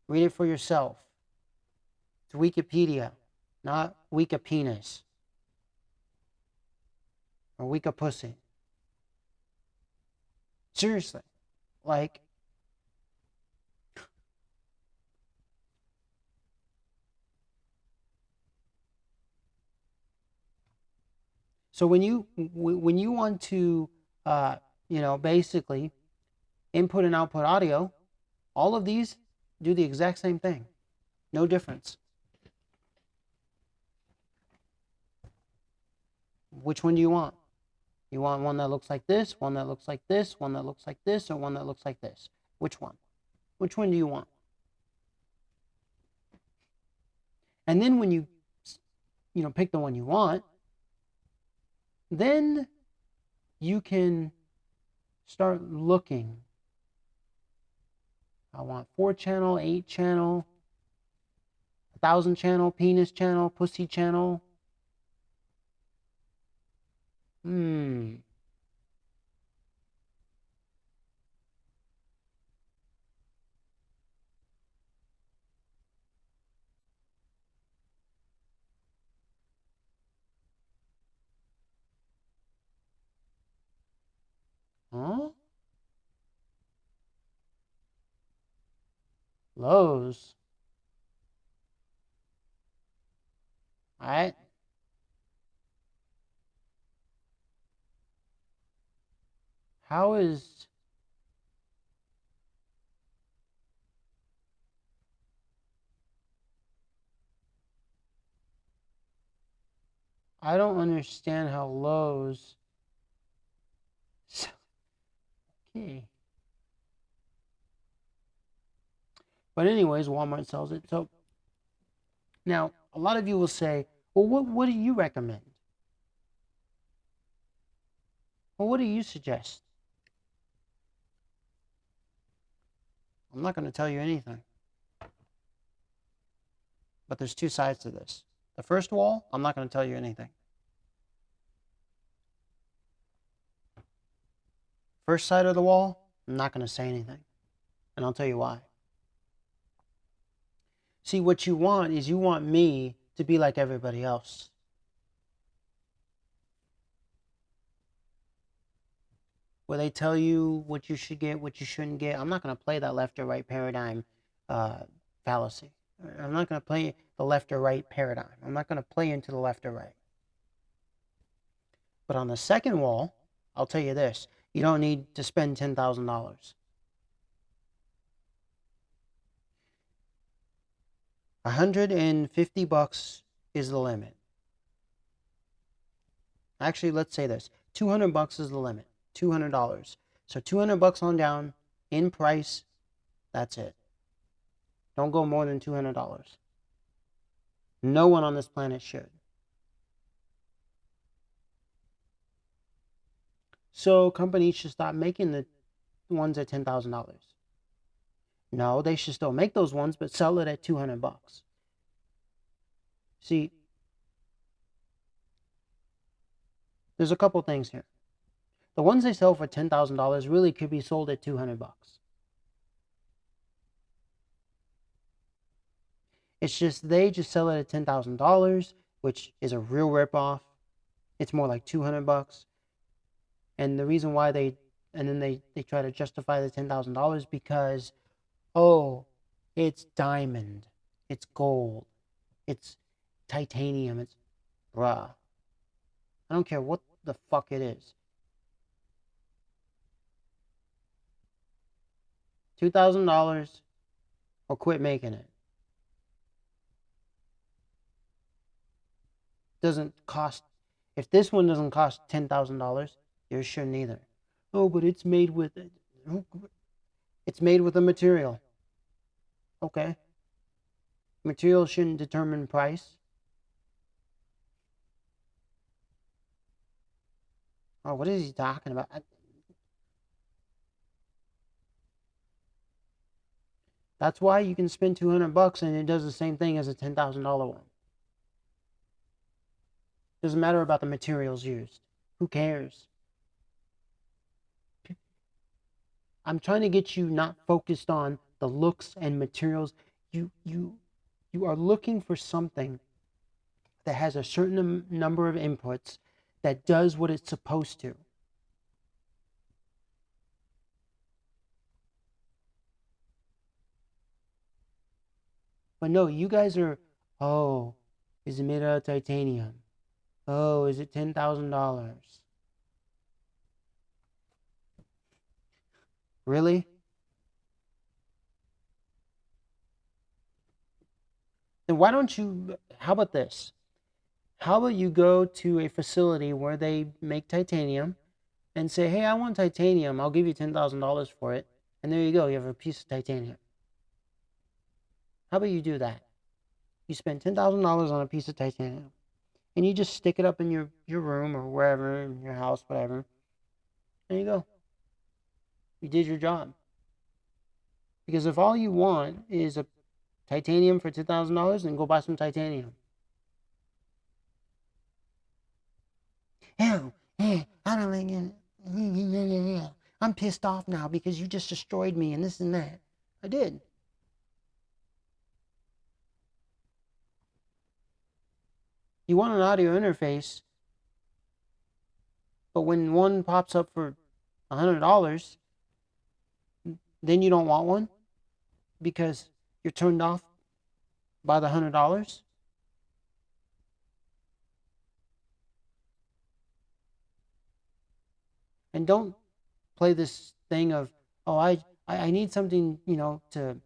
Read it for yourself. It's Wikipedia, not Wikipenis. Or Wikipussy. Seriously. Like, so when you want to, basically input and output audio, all of these do the exact same thing. No difference. Which one do you want? You want one that looks like this, one that looks like this, one that looks like this, or one that looks like this? Which one? Which one do you want? And then when you pick the one you want, then you can start looking. I want 4-channel, 8-channel, 1,000-channel, penis channel, pussy channel. Huh? Lowe's. All right. How is I don't understand how Lowe's. Okay. But anyways, Walmart sells it. So now a lot of you will say, well, what do you recommend? Well, what do you suggest? I'm not going to tell you anything. But there's two sides to this. The first wall, I'm not going to tell you anything. First side of the wall, I'm not going to say anything. And I'll tell you why. See, what you want is you want me to be like everybody else. Where they tell you what you should get, what you shouldn't get. I'm not going to play that left or right paradigm fallacy. I'm not going to play the left or right paradigm. I'm not going to play into the left or right. But on the second wall, I'll tell you this. You don't need to spend $10,000. $150 is the limit. Actually, let's say this. $200 is the limit. $200. So $200 on down in price. That's it. Don't go more than $200. No one on this planet should. So companies should stop making the ones at $10,000. No, they should still make those ones, but sell it at $200. See, there's a couple things here. The ones they sell for $10,000 really could be sold at $200. It's just they just sell it at $10,000, which is a real ripoff. It's more like $200. And the reason why they try to justify the $10,000 because, oh, it's diamond, it's gold, it's titanium, it's bruh. I don't care what the fuck it is. $2,000 or quit making it. Doesn't cost. If this one doesn't cost $10,000, yours shouldn't either. Oh, but it's made with it. It's made with a material. Okay. Material shouldn't determine price. Oh, what is he talking about? That's why you can spend $200 and it does the same thing as a $10,000 one. Doesn't matter about the materials used. Who cares? I'm trying to get you not focused on the looks and materials. You are looking for something that has a certain number of inputs that does what it's supposed to. But no, you guys are, oh, is it made out of titanium? Oh, is it $10,000? Really? Then why don't you, how about this? How about you go to a facility where they make titanium and say, hey, I want titanium. I'll give you $10,000 for it. And there you go. You have a piece of titanium. How about you do that? You spend $10,000 on a piece of titanium. And you just stick it up in your room or wherever, in your house, whatever. There you go. You did your job. Because if all you want is a titanium for $10,000, then go buy some titanium. Ew, I don't like it. I'm pissed off now because you just destroyed me and this and that. I did. You want an audio interface, but when one pops up for $100, then you don't want one because you're turned off by the $100. And don't play this thing of, oh, I need something, to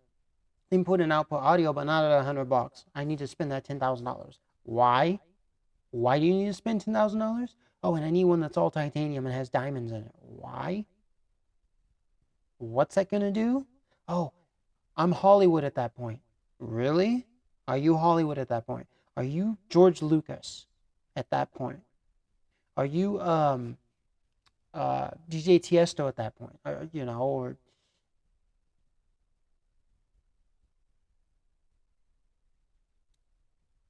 input and output audio, but not at $100. I need to spend that $10,000. Why? Why do you need to spend $10,000? Oh, and I need one that's all titanium and has diamonds in it. Why? What's that gonna do? Oh, I'm Hollywood at that point. Really? Are you Hollywood at that point? Are you George Lucas at that point? Are you DJ Tiesto at that point?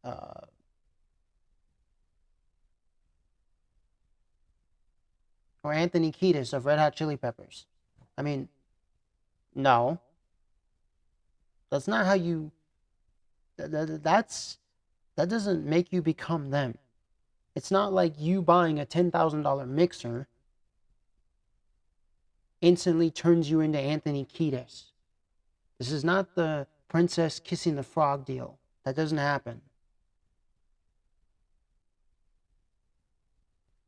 Uh, or Anthony Kiedis of Red Hot Chili Peppers. I mean, no, that's not how you. That doesn't make you become them. It's not like you buying a $10,000 mixer instantly turns you into Anthony Kiedis. This is not the princess kissing the frog deal. That doesn't happen.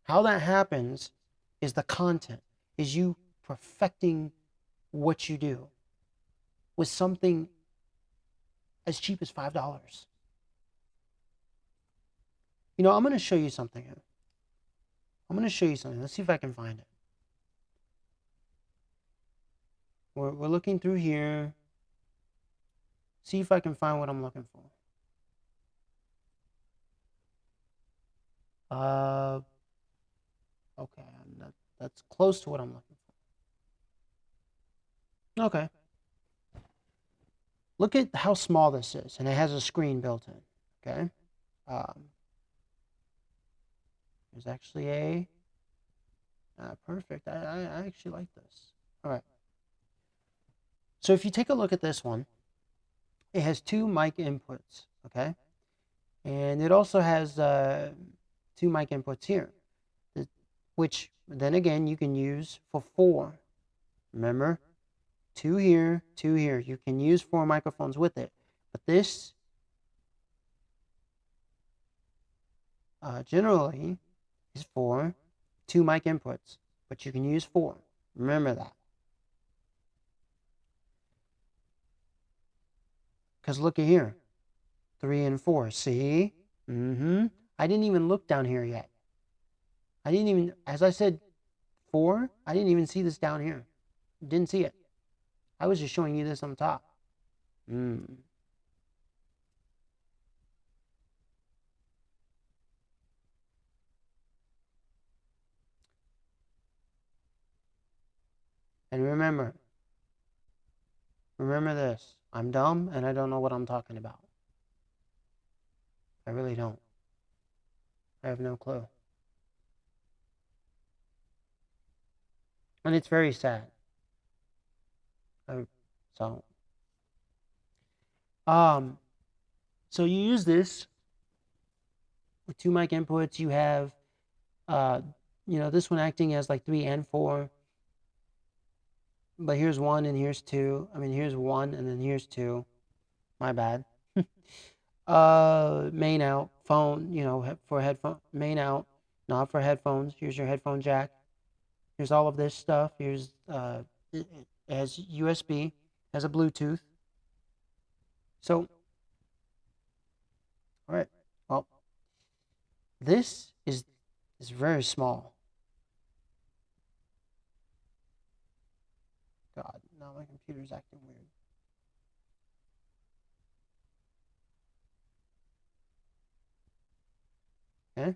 How that happens is the content, is you perfecting what you do with something as cheap as $5. I'm going to show you something here. I'm going to show you something. Let's see if I can find it. We're looking through here. See if I can find what I'm looking for. Okay, that's close to what I'm looking for. Okay. Look at how small this is, and it has a screen built in. Okay. There's actually a perfect. I actually like this. All right. So if you take a look at this one, it has two mic inputs. Okay, and it also has two mic inputs here, which then again you can use for four. Remember, two here, two here. You can use four microphones with it, but this generally is for two mic inputs, but you can use four. Remember that. Because look at here, 3 and 4. See? I didn't even look down here yet. I didn't even, as I said, 4, I didn't even see this down here. Didn't see it. I was just showing you this on top. And remember this. I'm dumb and I don't know what I'm talking about. I really don't. I have no clue. And it's very sad. So so you use this with two mic inputs. You have this one acting as like 3 and 4. But here's 1 and here's 2. I mean, here's 1 and then here's 2. My bad. Main out, phone, for headphone, main out, not for headphones. Here's your headphone jack. Here's all of this stuff. Here's it has USB, has a Bluetooth. So, all right. Well, this is very small. God, now my computer's acting weird. Okay.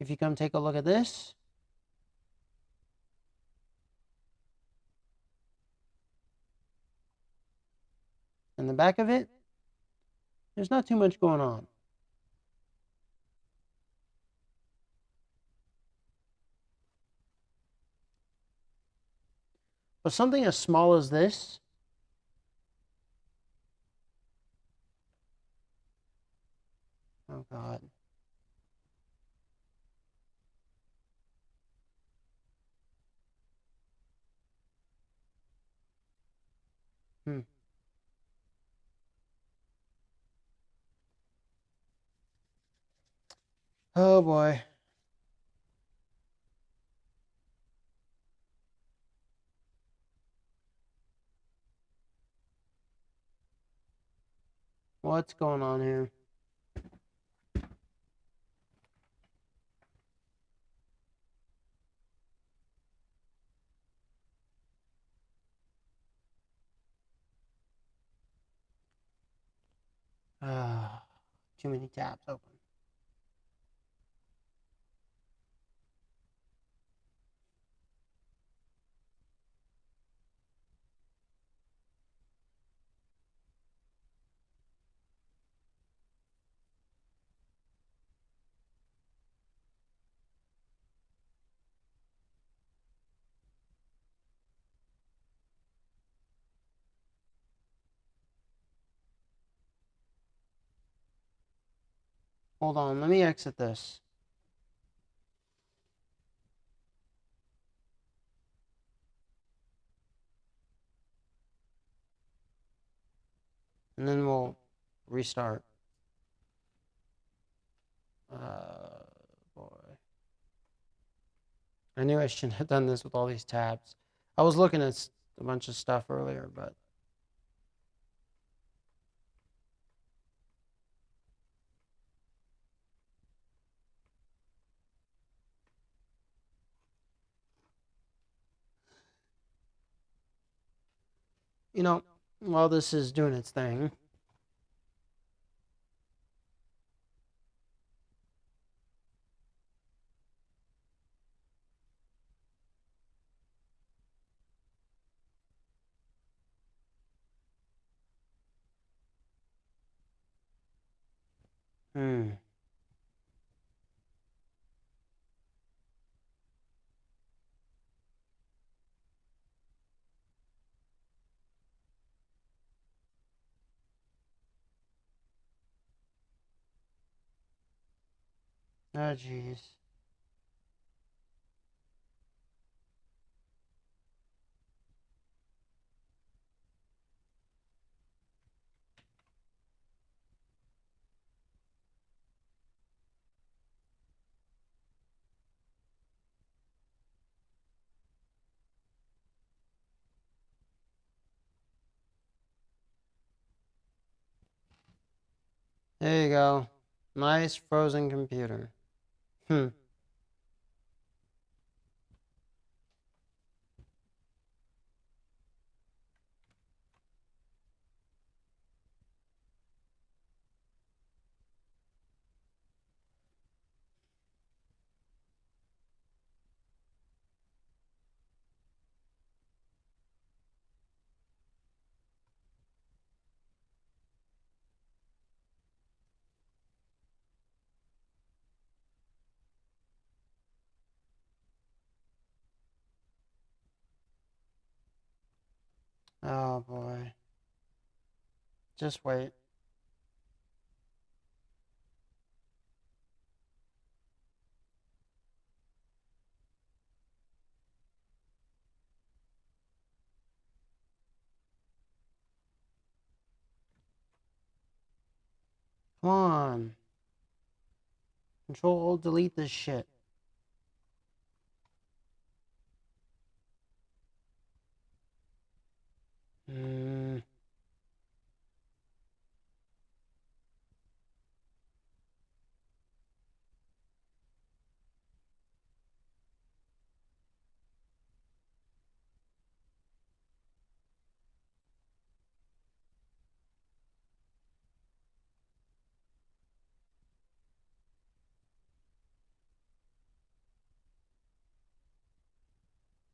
If you come take a look at this, in the back of it, there's not too much going on. But something as small as this, oh God. Oh boy. What's going on here? Too many tabs open. Hold on, let me exit this. And then we'll restart. Boy. I knew I shouldn't have done this with all these tabs. I was looking at a bunch of stuff earlier, but... You know, while this is doing its thing... Oh, jeez. There you go. Nice frozen computer. Hmm. Oh, boy. Just wait. Come on. Control delete this shit. Hmm.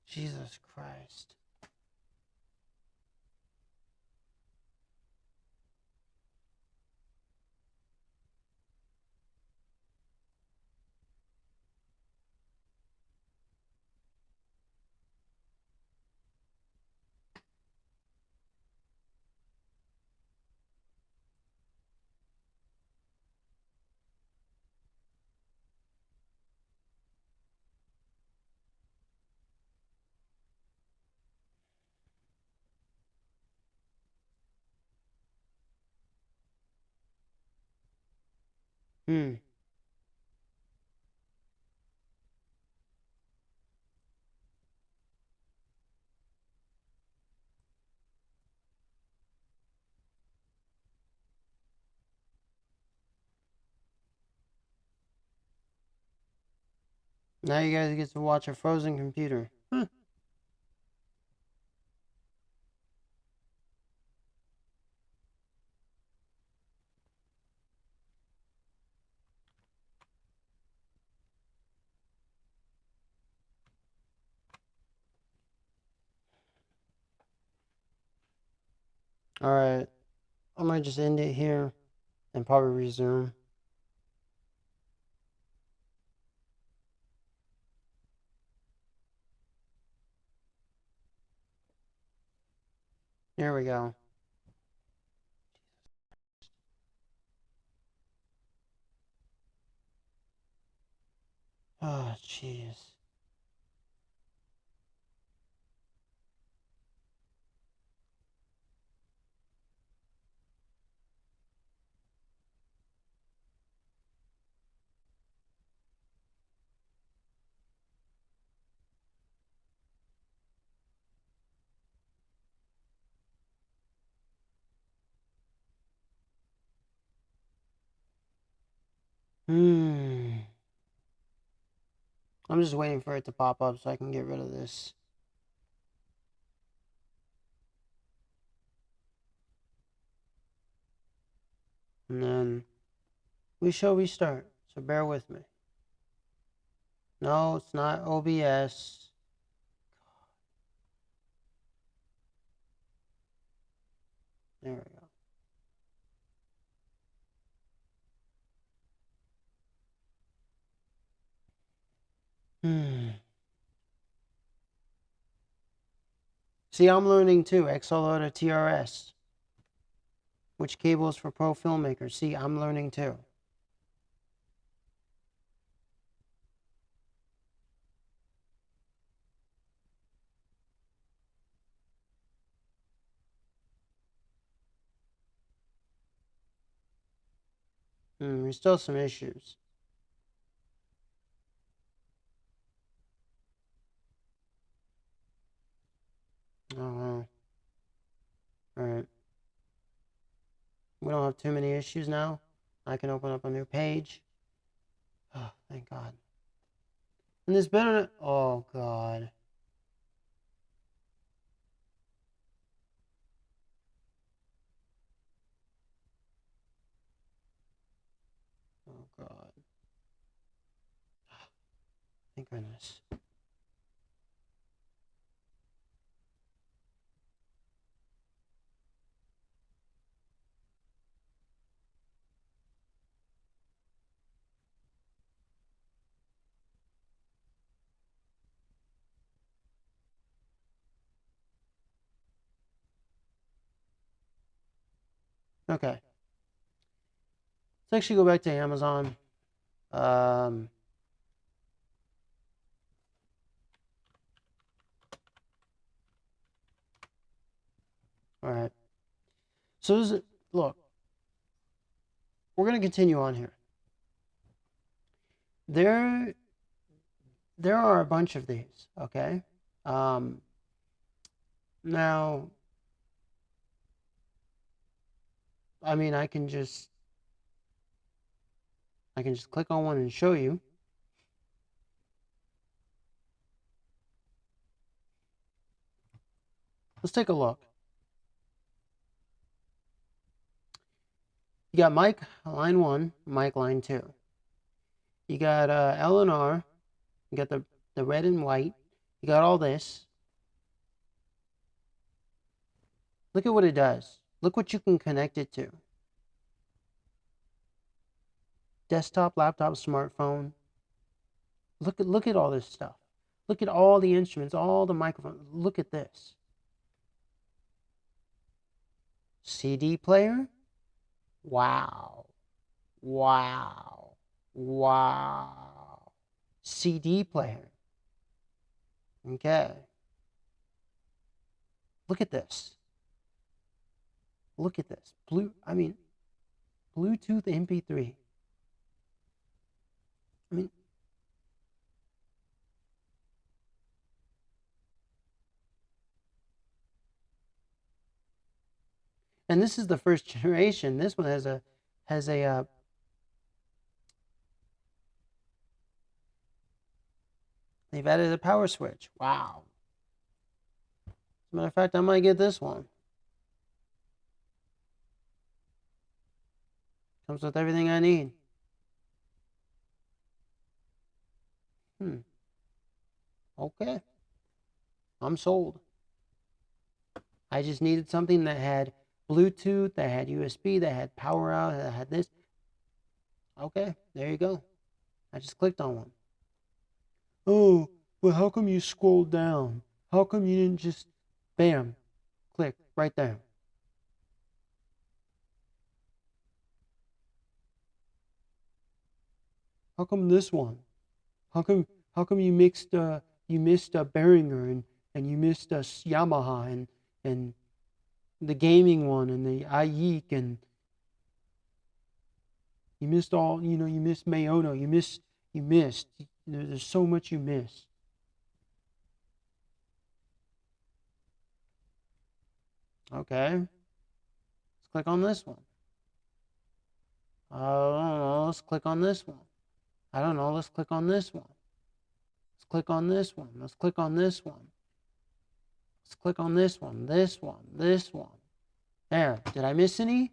Jesus Christ. Hmm. Now you guys get to watch a frozen computer. Huh. Alright, I might just end it here and probably resume. There we go. Oh, jeez. I'm just waiting for it to pop up so I can get rid of this. And then we shall restart, so bear with me. No, it's not OBS. There we go. See, I'm learning too. XLR to TRS. Which cables for pro filmmakers? See, I'm learning too. There's still some issues. Oh, alright. We don't have too many issues now. I can open up a new page. Oh, thank God. And this better... Oh, God. Oh, God. Thank goodness. Okay. Let's actually go back to Amazon. Alright. So this is... Look. We're going to continue on here. There are a bunch of these, okay? Now, I mean, I can just click on one and show you. Let's take a look. You got mic line 1, mic line 2. You got L and R. You got the red and white. You got all this. Look at what it does. Look what you can connect it to. Desktop, laptop, smartphone. Look at all this stuff. Look at all the instruments, all the microphones. Look at this. CD player? Wow. Wow. Wow. CD player. Okay. Look at this. Look at this. Bluetooth MP3. I mean, and this is the first generation. This one has a They've added a power switch. Wow. As a matter of fact, I might get this one. Comes with everything I need. Okay. I'm sold. I just needed something that had Bluetooth, that had USB, that had power out, that had this. Okay, there you go. I just clicked on one. Oh, but how come you scrolled down? How come you didn't just, bam, click right there? How come this one? How come you missed a Behringer and you missed a Yamaha and the gaming one and the iYeek and you missed all, you missed Mayono, you missed. There's so much you missed. Okay, let's click on this one. I don't know, let's click on this one. I don't know, let's click on this one. Let's click on this one. Let's click on this one. Let's click on this one, this one, this one. There, did I miss any?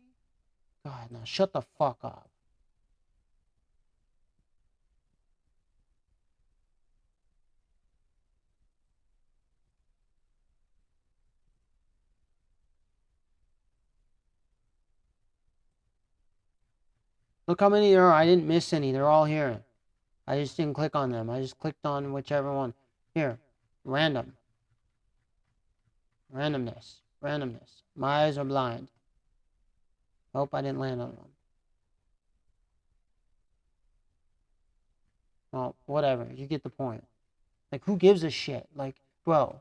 God, now shut the fuck up. Look how many there are. I didn't miss any. They're all here. I just didn't click on them. I just clicked on whichever one. Here, random. Randomness. Randomness. My eyes are blind. Hope I didn't land on one. Well, whatever. You get the point. Like, who gives a shit? Like, bro,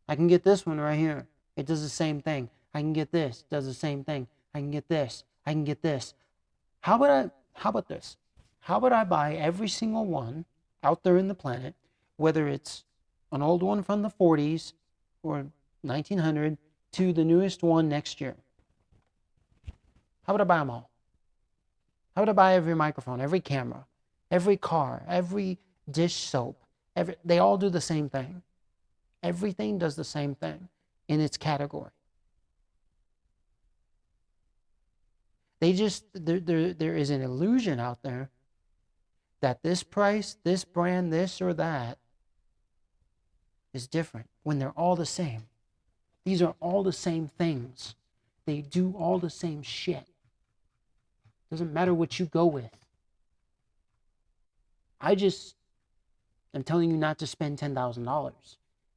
I can get this one right here. It does the same thing. I can get this. It does the same thing. I can get this. I can get this. How about this? How about I buy every single one out there in the planet, whether it's an old one from the 40s or 1900 to the newest one next year? How about I buy them all? How about I buy every microphone, every camera, every car, every dish soap? They all do the same thing. Everything does the same thing in its category. There is an illusion out there that this price, this brand, this or that is different when they're all the same. These are all the same things. They do all the same shit. Doesn't matter what you go with. I just am telling you not to spend $10,000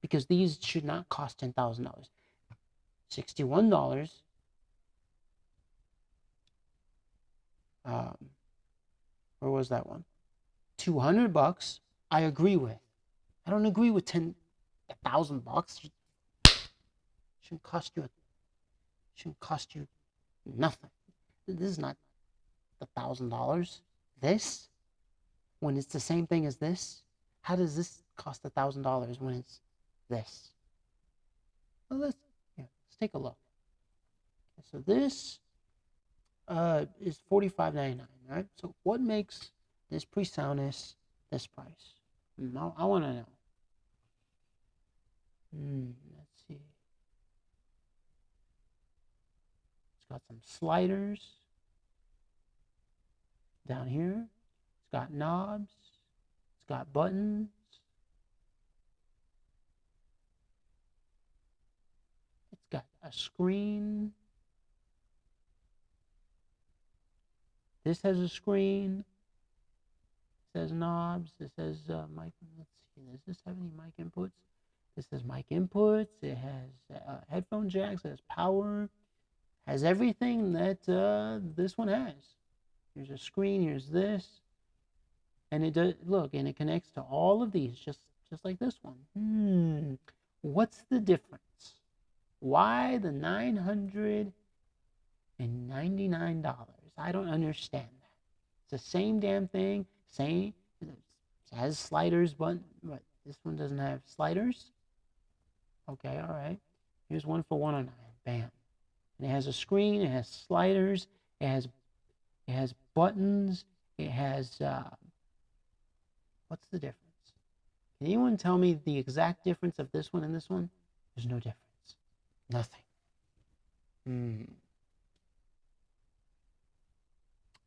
because these should not cost $10,000. $61. Where was that one? $200. I agree with. I don't agree with $1,000. Shouldn't cost you nothing. This is not $1,000. This, when it's the same thing as this, how does this cost $1,000 when it's this? Well, let's take a look. So this is $45.99, right? So what makes this PreSonus this price? I want to know. Let's see. It's got some sliders down here. It's got knobs. It's got buttons. It's got a screen. This has a screen. It says knobs. It says mic. Let's see. Does this have any mic inputs? This says mic inputs. It has headphone jacks. It has power. Has everything that this one has. Here's a screen. Here's this, and it does look, and it connects to all of these, just like this one. What's the difference? Why the $999? I don't understand that. It's the same damn thing. Same. It has sliders, but this one doesn't have sliders. Okay, all right. Here's one for $109. Bam. And it has a screen. It has sliders. It has buttons. It has what's the difference? Can anyone tell me the exact difference of this one and this one? There's no difference. Nothing.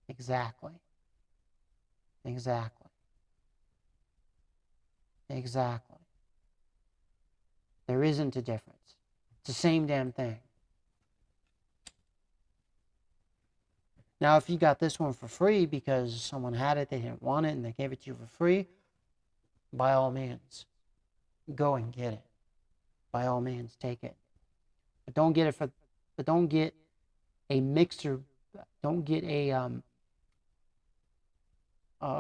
Exactly. Exactly. Exactly. There isn't a difference. It's the same damn thing. Now, if you got this one for free because someone had it, they didn't want it, and they gave it to you for free, by all means, go and get it. By all means, take it. But don't get it for. But don't get a mixer. Don't get a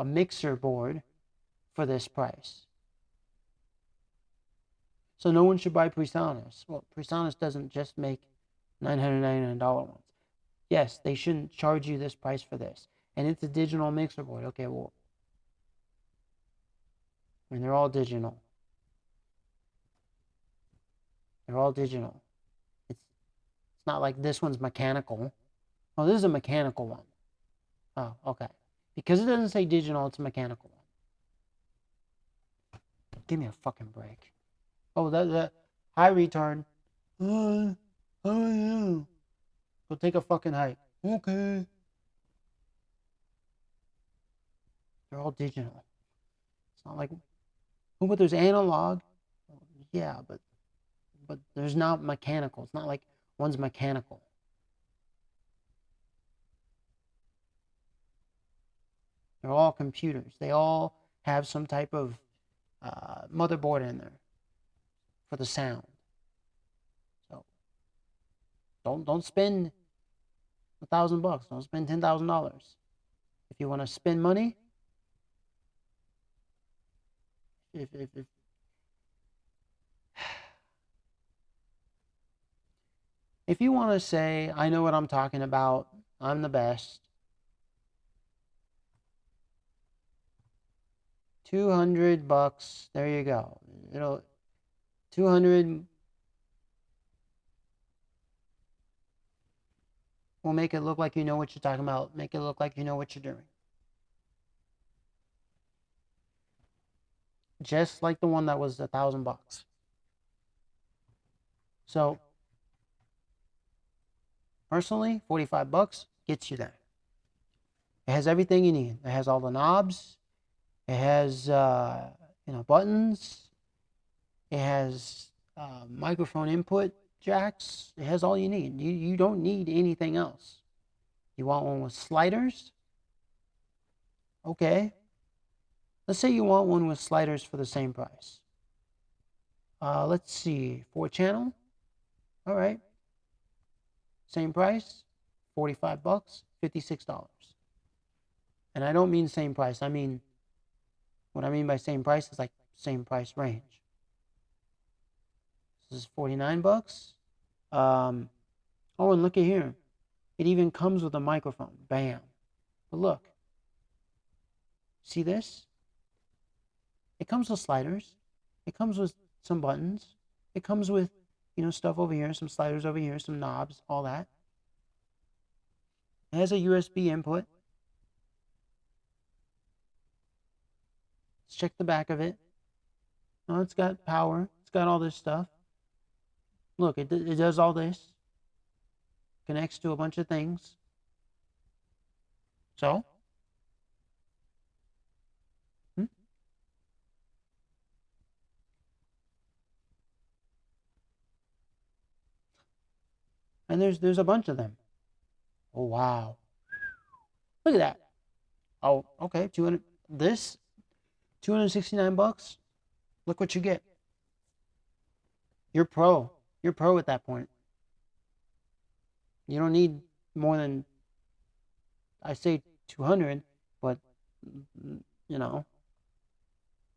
mixer board for this price. So no one should buy PreSonus. Well, PreSonus doesn't just make $999 ones. Yes, they shouldn't charge you this price for this. And it's a digital mixer board. Okay, well, I mean, they're all digital. They're all digital. It's not like this one's mechanical. Oh, this is a mechanical one. Oh, okay. Because it doesn't say digital, it's a mechanical one. Give me a fucking break. Oh, that. Hi, retard. How are you? Go take a fucking hike. Okay. They're all digital. It's not like, oh, but there's analog. Yeah, but there's not mechanical. It's not like one's mechanical. They're all computers. They all have some type of motherboard in there for the sound. So don't spend $1,000. Don't spend $10,000. If you want to spend money, if you want to say, I know what I'm talking about, I'm the best, $200, there you go. 200 will make it look like you know what you're talking about. Make it look like you know what you're doing. Just like the one that was $1,000. So personally, $45 gets you there. It has everything you need. It has all the knobs. It has buttons. It has microphone input jacks. It has all you need. You don't need anything else. You want one with sliders? Okay. Let's say you want one with sliders for the same price. Let's see, 4-channel. All right. Same price, $45, $56. And I don't mean same price. I mean, what I mean by same price is like same price range. This is $49. Oh, and look at here. It even comes with a microphone. Bam. But look. See this? It comes with sliders. It comes with some buttons. It comes with, stuff over here, some sliders over here, some knobs, all that. It has a USB input. Let's check the back of it. Oh, it's got power. It's got all this stuff. Look, it does all this. Connects to a bunch of things. So? And there's a bunch of them. Oh, wow. Look at that. Oh, okay. 269 bucks. Look what you get. You're pro. You're pro at that point. You don't need more than, I say 200, but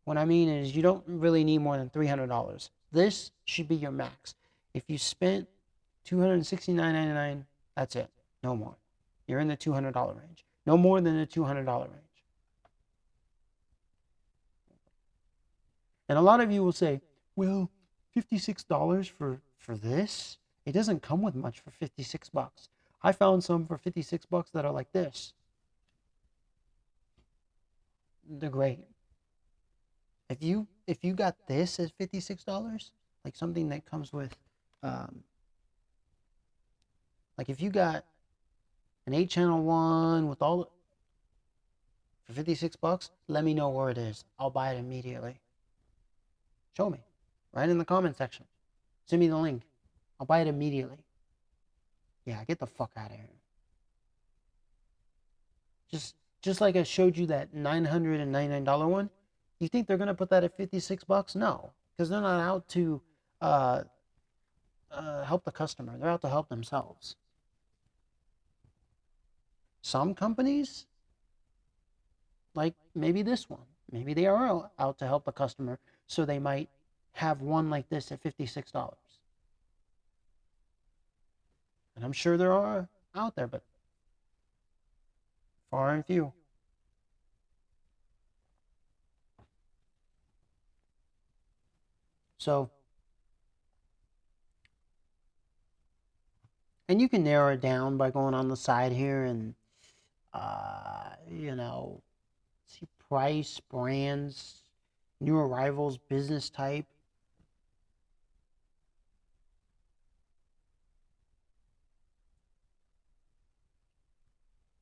what I mean is you don't really need more than $300. This should be your max. If you spent $269.99, that's it. No more. You're in the $200 range. No more than the $200 range. And a lot of you will say, well, $56 for this? It doesn't come with much for $56. I found some for $56 that are like this. They're great. If you got this at $56, like something that comes with, um, like if you got an 8 channel one with all for $56, let me know where it is. I'll buy it immediately. Show me, right in the comment section. Send me the link. I'll buy it immediately. Yeah, get the fuck out of here. Just like I showed you that $999 one, you think they're gonna put that at $56? No, because they're not out to uh, help the customer. They're out to help themselves. Some companies, like maybe this one, maybe they are out to help the customer, so they might have one like this at $56. And I'm sure there are out there, but far and few. So, and you can narrow it down by going on the side here and, you know, see price, brands, new arrivals, business type.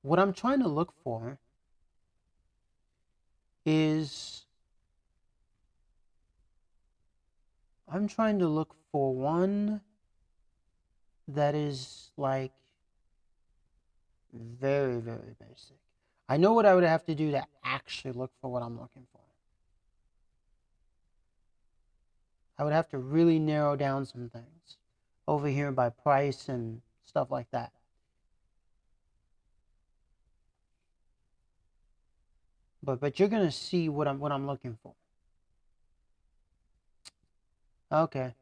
What I'm trying to look for is I'm trying to look for one that is like very, very basic. I know what I would have to do to actually look for what I'm looking for. I would have to really narrow down some things over here by price and stuff like that. But you're gonna see what I'm looking for. Okay.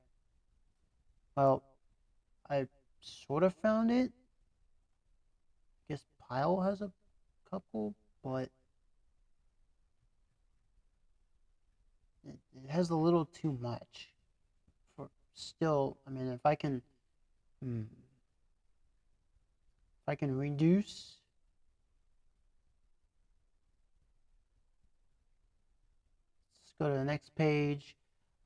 Well, I sort of found it. I guess Pile has a couple, but it has a little too much. For still, I mean, if I can reduce. Let's go to the next page.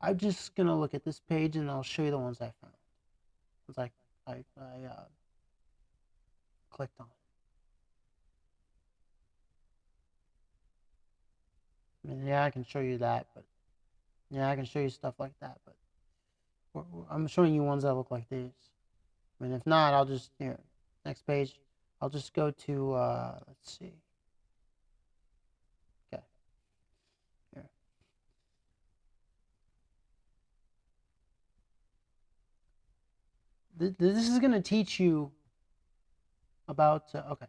I'm just gonna look at this page and I'll show you the ones I found. Ones I clicked on. I mean, yeah, I can show you that, but yeah, I can show you stuff like that, but I'm showing you ones that look like these. I mean, if not, I'll just here. Next page, I'll just go to let's see. Okay, here. This is gonna teach you about okay.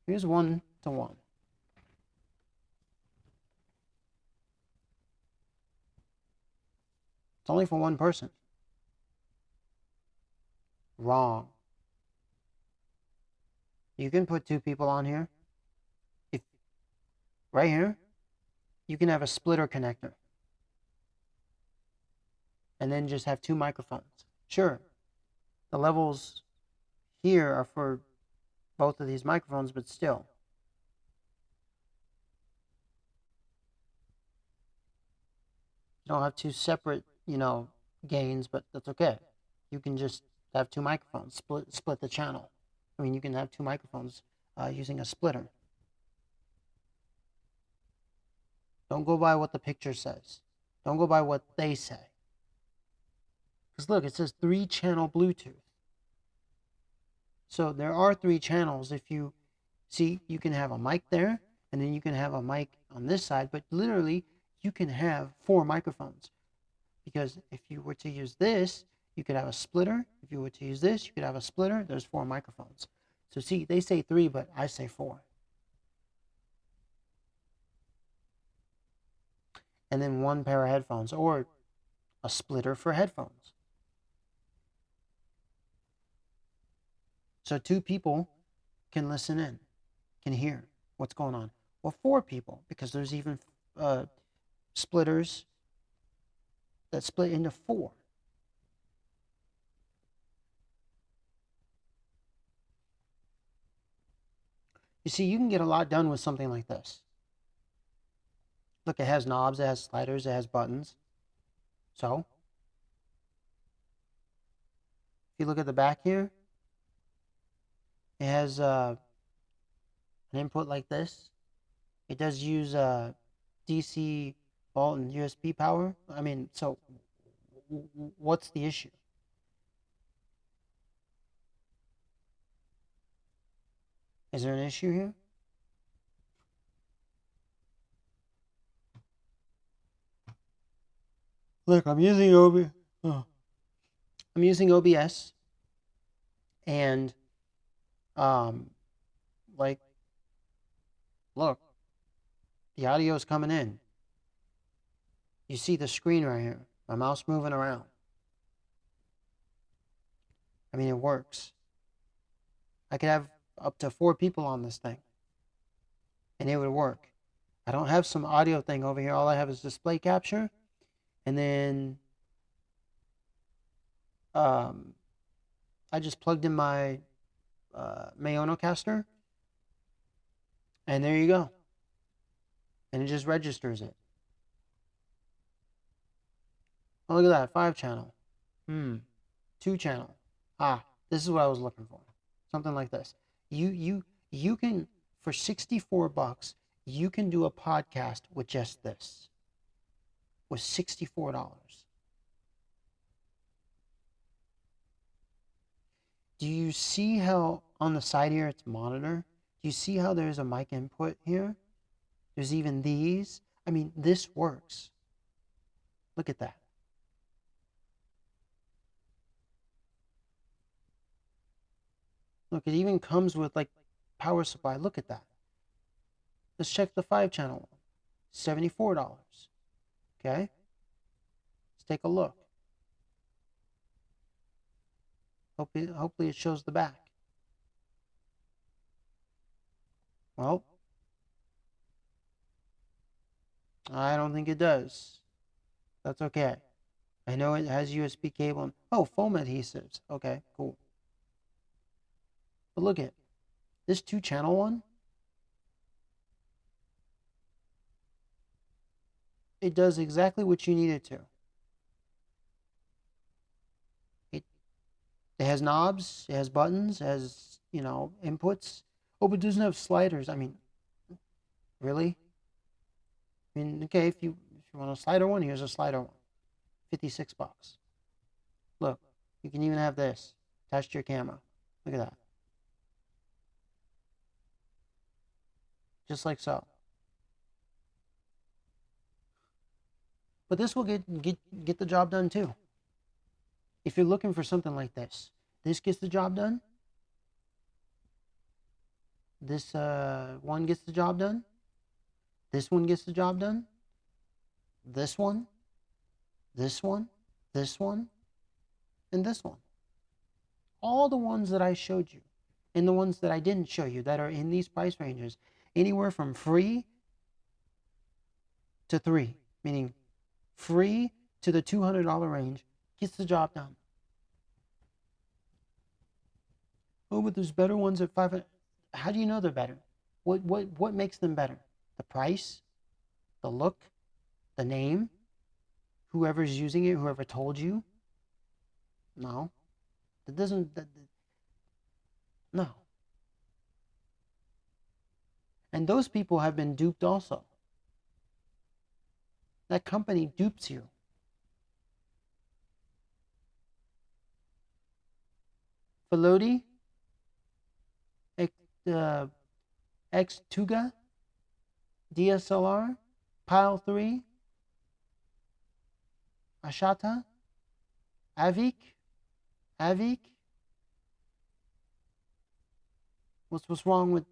Here's 1-to-1. It's only for one person. Wrong. You can put two people on here. If right here, you can have a splitter connector. And then just have two microphones. Sure, the levels here are for both of these microphones, but still. You don't have two separate, gains, but that's okay. You can just have two microphones, split the channel. I mean, you can have two microphones using a splitter. Don't go by what the picture says. Don't go by what they say. Because look, it says 3-channel Bluetooth. So there are 3 channels. If you see, you can have a mic there, and then you can have a mic on this side, but literally you can have 4 microphones. Because if you were to use this, you could have a splitter. If you were to use this, you could have a splitter. There's 4 microphones. So see, they say 3, but I say 4. And then 1 pair of headphones, or a splitter for headphones. So 2 people can listen in, can hear what's going on. Or 4 people, because there's even splitters that split into 4. You see, you can get a lot done with something like this. Look, it has knobs, it has sliders, it has buttons. So, if you look at the back here, it has an input like this. It does use DC volt and USB power. I mean, so what's the issue? Is there an issue here? Look, I'm using OBS, and like, look, the audio is coming in. You see the screen right here. My mouse moving around. I mean, it works. I could have up to 4 people on this thing, and it would work. I don't have some audio thing over here. All I have is display capture, and then I just plugged in my Mayonocaster, and there you go. And it just registers it. Oh, look at that, 5-channel. 2-channel. Ah, this is what I was looking for. Something like this. You can, for $64, you can do a podcast with just this. With $64. Do you see how on the side here it's monitor? Do you see how there's a mic input here? There's even these. I mean, this works. Look at that. Look, it even comes with like power supply. Look at that. Let's check the 5-channel one. $74. Okay? Let's take a look. Hopefully it shows the back. Well, I don't think it does. That's okay. I know it has USB cable and, oh, foam adhesives. Okay, cool. But look at this 2-channel one. It does exactly what you need it to. It has knobs, it has buttons, it has, inputs. Oh, but it doesn't have sliders. I mean, really? I mean, okay, if you want a slider one, here's a slider one. $56. Look, you can even have this attached to your camera. Look at that. Just like so. But this will get the job done too. If you're looking for something like this gets the job done. This one gets the job done. This one gets the job done. This one, this one, this one, and this one. All the ones that I showed you, and the ones that I didn't show you that are in these price ranges, anywhere from free to 3, meaning free to the $200 range, gets the job done. Oh, but there's better ones at $500. How do you know they're better? What makes them better? The price, the look, the name, whoever's using it, whoever told you? No. That doesn't, no. And those people have been duped also. That company dupes you. Veloti, X-Tuga, DSLR, Pile 3, Ashata, Avik. What's wrong with?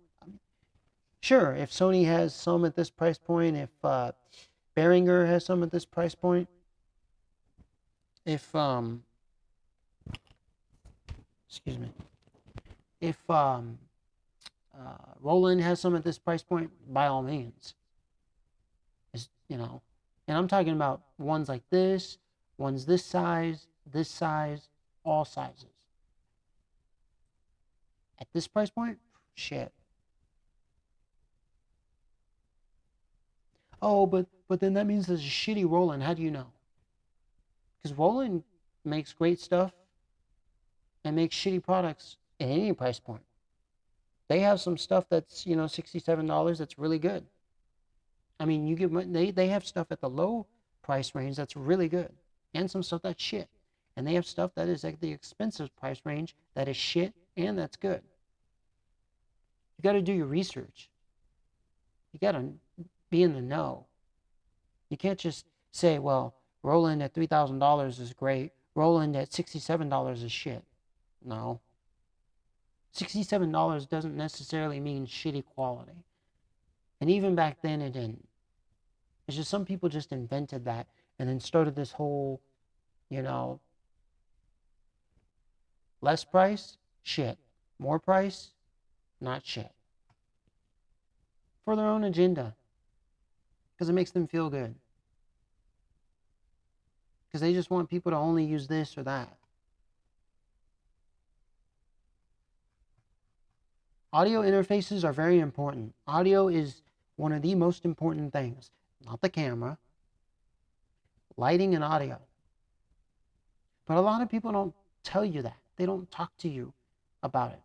Sure, if Sony has some at this price point, if Behringer has some at this price point, if excuse me, if Roland has some at this price point, by all means, and I'm talking about ones like this, ones this size, all sizes. At this price point, shit. Oh, but then that means there's a shitty Roland. How do you know? Because Roland makes great stuff and makes shitty products at any price point. They have some stuff that's, $67 that's really good. I mean, they have stuff at the low price range that's really good, and some stuff that's shit. And they have stuff that is at the expensive price range that is shit and that's good. You got to do your research. You got to be in the know. You can't just say, well, Roland at $3,000 is great. Roland at $67 is shit. No. $67 doesn't necessarily mean shitty quality. And even back then, it didn't. It's just some people just invented that and then started this whole, you know, less price, shit. More price, not shit. For their own agenda. Because it makes them feel good. Because they just want people to only use this or that. Audio interfaces are very important. Audio is one of the most important things. Not the camera. Lighting and audio. But a lot of people don't tell you that. They don't talk to you about it.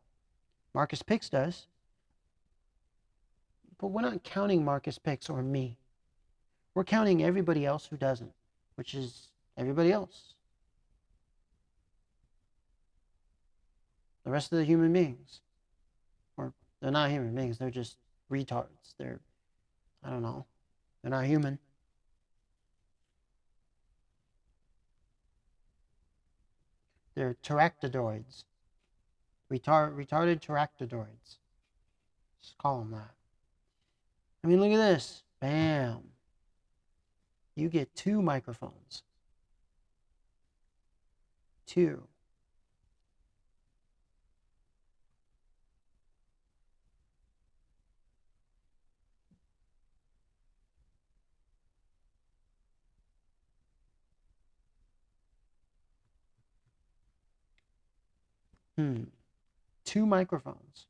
Marcus Pix does. But we're not counting Marcus Pix or me. We're counting everybody else who doesn't, which is everybody else. The rest of the human beings. Or they're not human beings, they're just retards. I don't know. They're not human. They're terractodoids. Retarded terractodoids. Just call them that. I mean, look at this. Bam. You get 2 microphones. 2. Hmm. 2 microphones.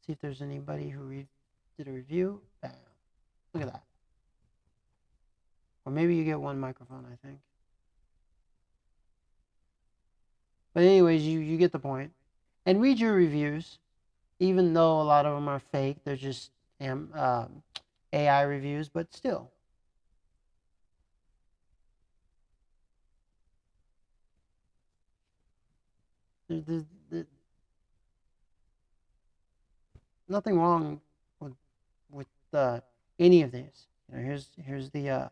See if there's anybody who did a review. Bam. Look at that. Or maybe you get 1 microphone, I think. But anyways, you get the point. And read your reviews. Even though a lot of them are fake, they're just AI reviews, but still. There's nothing wrong with any of these. Here's the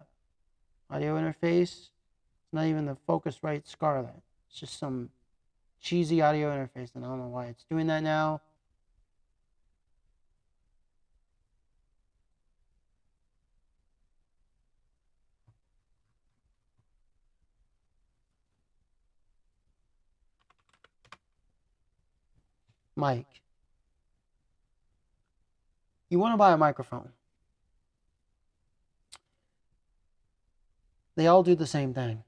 audio interface. It's not even the Focusrite Scarlett. It's just some cheesy audio interface, and I don't know why it's doing that now. Mike, you want to buy a microphone. They all do the same thing.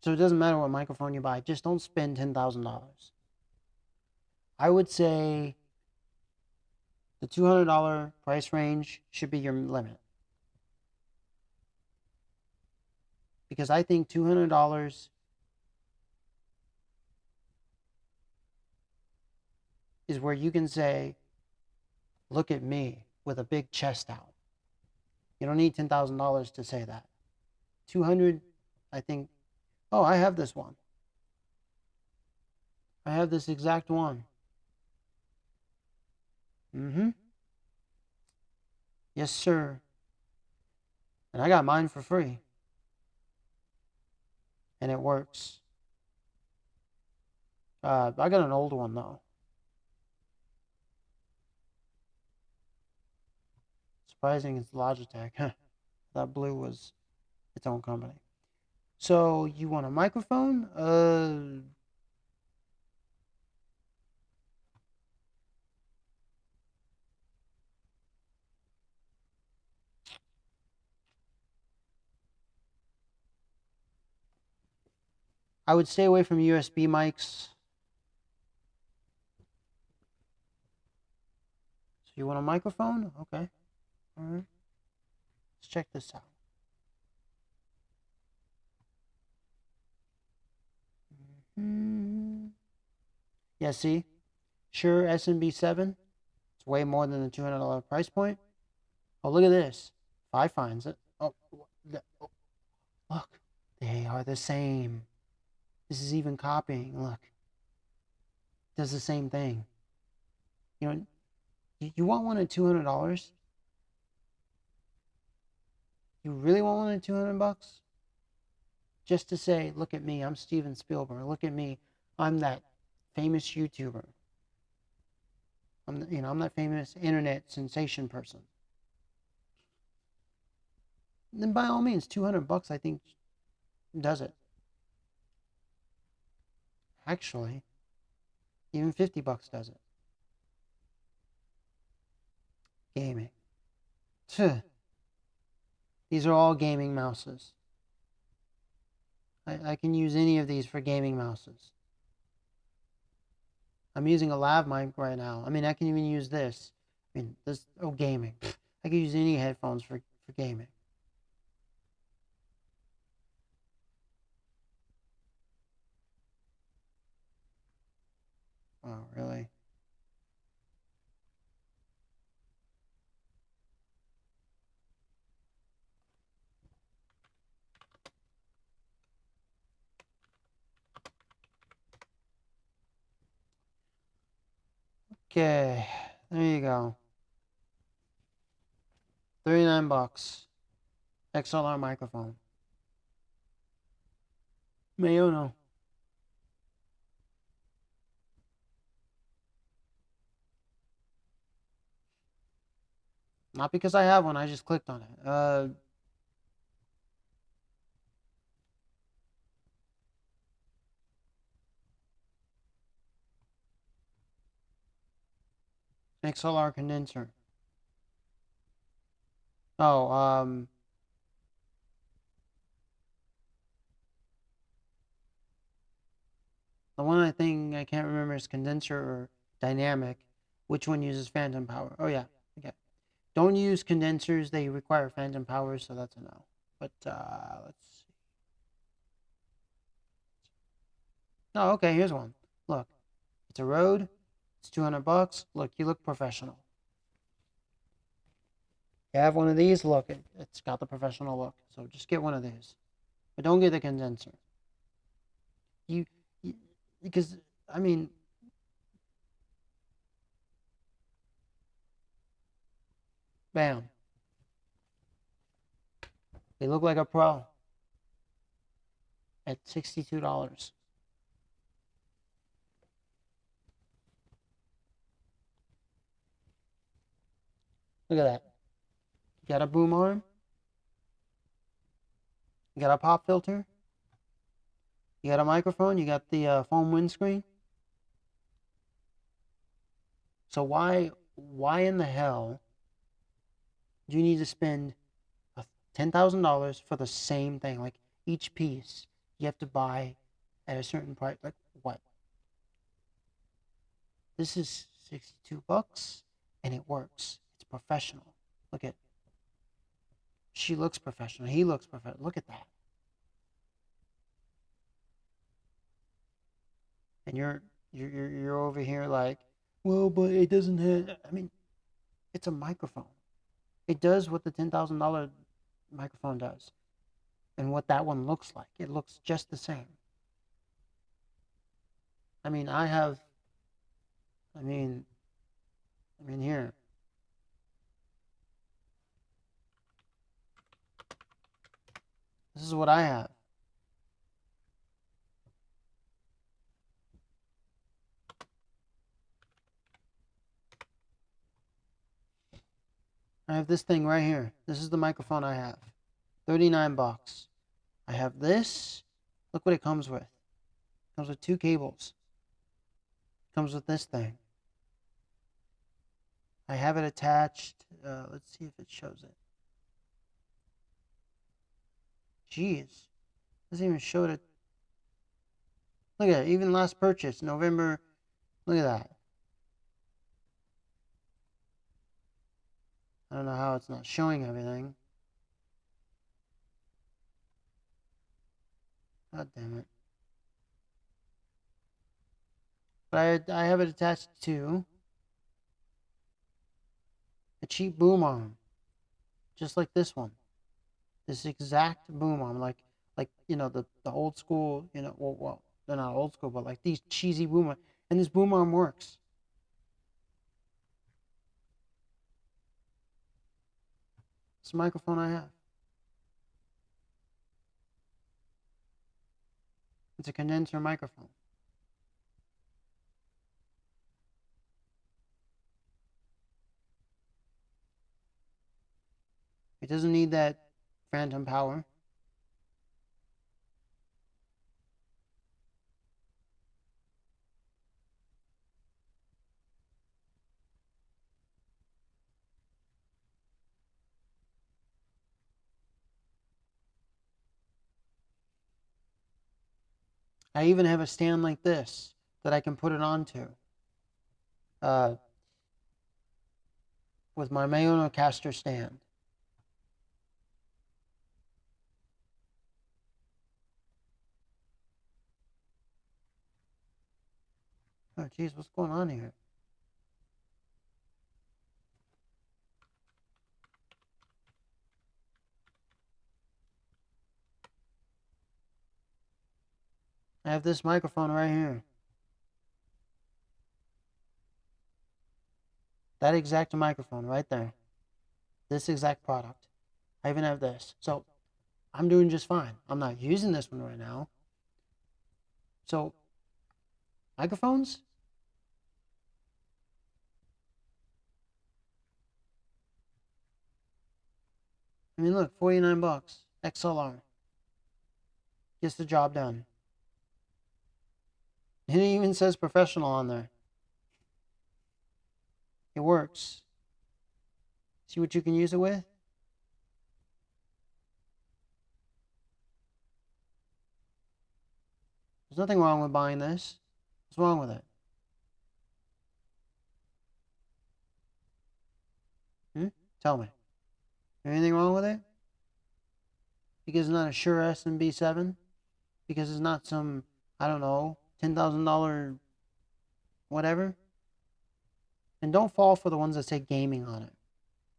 So it doesn't matter what microphone you buy. Just don't spend $10,000. I would say the $200 price range should be your limit. Because I think $200 is where you can say, look at me with a big chest out. You don't need $10,000 to say that. 200, I think, oh, I have this one. I have this exact one. Yes, sir. And I got mine for free. And it works. I got an old one, though. Surprising it's Logitech. That blue was its own company. So, you want a microphone? I would stay away from USB mics. So you want a microphone? Okay. All right. Let's check this out. Yeah, see? Sure, SMB7. It's way more than the $200 price point. Oh, look at this. Five finds it. Oh, oh, look. They are the same. This is even copying. Look. Does the same thing. You know, you want one at $200? You really want one at 200 bucks? Just to say, look at me, I'm Steven Spielberg. Look at me, I'm that famous YouTuber. I'm that famous internet sensation person. Then by all means, 200 bucks I think does it. Actually, even 50 bucks does it. Gaming. These are all gaming mouses. I can use any of these for gaming mouses. I'm using a lav mic right now. I mean, I can even use this. I mean, this, oh, gaming. I can use any headphones for gaming. Oh, really? Okay, there you go. 39 bucks. XLR microphone. Mayono. Not because I have one, I just clicked on it. XLR condenser. Oh, the one I think I can't remember is condenser or dynamic. Which one uses phantom power? Oh yeah, okay. Don't use condensers, they require phantom power, so that's a no. But let's see. Oh, okay, here's one. Look, it's a Rode. It's 200 bucks. Look, you look professional. You have one of these, look, it's got the professional look. So just get one of these. But don't get the condenser. You, you because, I mean, bam. They look like a pro at $62. Look at that. You got a boom arm. You got a pop filter. You got a microphone. You got the foam windscreen. So why in the hell do you need to spend $10,000 for the same thing? Like each piece you have to buy at a certain price. Like what? This is 62 bucks and it works. It's professional. Look at, she looks professional. He looks professional. Look at that. And you're over here like, well, but it doesn't have. I mean, it's a microphone. It does what the $10,000 microphone does, and what that one looks like. It looks just the same. I mean, I have. I mean, here. This is what I have. I have this thing right here. This is the microphone I have. 39 bucks. I have this. Look what it comes with. It comes with two cables. It comes with this thing. I have it attached. Let's see if it shows it. Jeez. Doesn't even show it. Look at it. Even last purchase, November. Look at that. I don't know how it's not showing everything. God damn it. But I have it attached to a cheap boom arm. Just like this one. This exact boom arm. Like you know, the old school, you know, well, they're not old school, but like these cheesy boom arms. And this boom arm works. It's the microphone I have. It's a condenser microphone. It doesn't need that phantom power. I even have a stand like this that I can put it onto. With my Mayonocaster stand. Oh, geez, what's going on here? I have this microphone right here. That exact microphone right there. This exact product. I even have this. So I'm doing just fine. I'm not using this one right now. So microphones? I mean, look, 49 bucks. XLR. Gets the job done. It even says professional on there. It works. See what you can use it with? There's nothing wrong with buying this. What's wrong with it? Tell me. Anything wrong with it? Because it's not a Shure SMB7? Because it's not some, I don't know, $10,000 whatever? And don't fall for the ones that say gaming on it.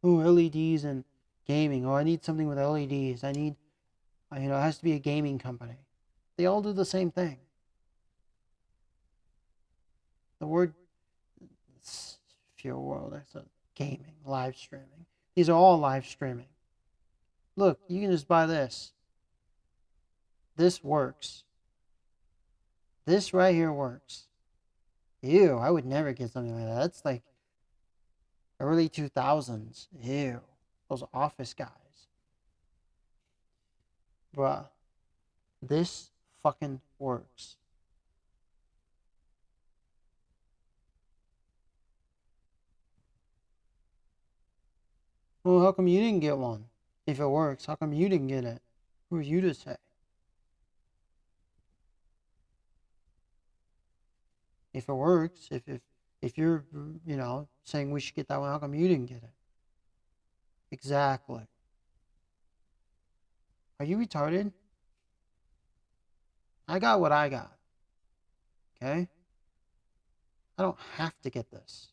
Oh, LEDs and gaming. Oh, I need something with LEDs. I need, you know, it has to be a gaming company. They all do the same thing. The word, Pure World, that's a gaming, live streaming. These are all live streaming. Look, you can just buy this. This works. This right here works. Ew, I would never get something like that. That's like early 2000s. Ew, those office guys. Bruh, this fucking works. Well, how come you didn't get one? If it works, how come you didn't get it? Who are you to say? If it works, if you're, you know, saying we should get that one, how come you didn't get it? Exactly. Are you retarded? I got what I got. Okay? I don't have to get this.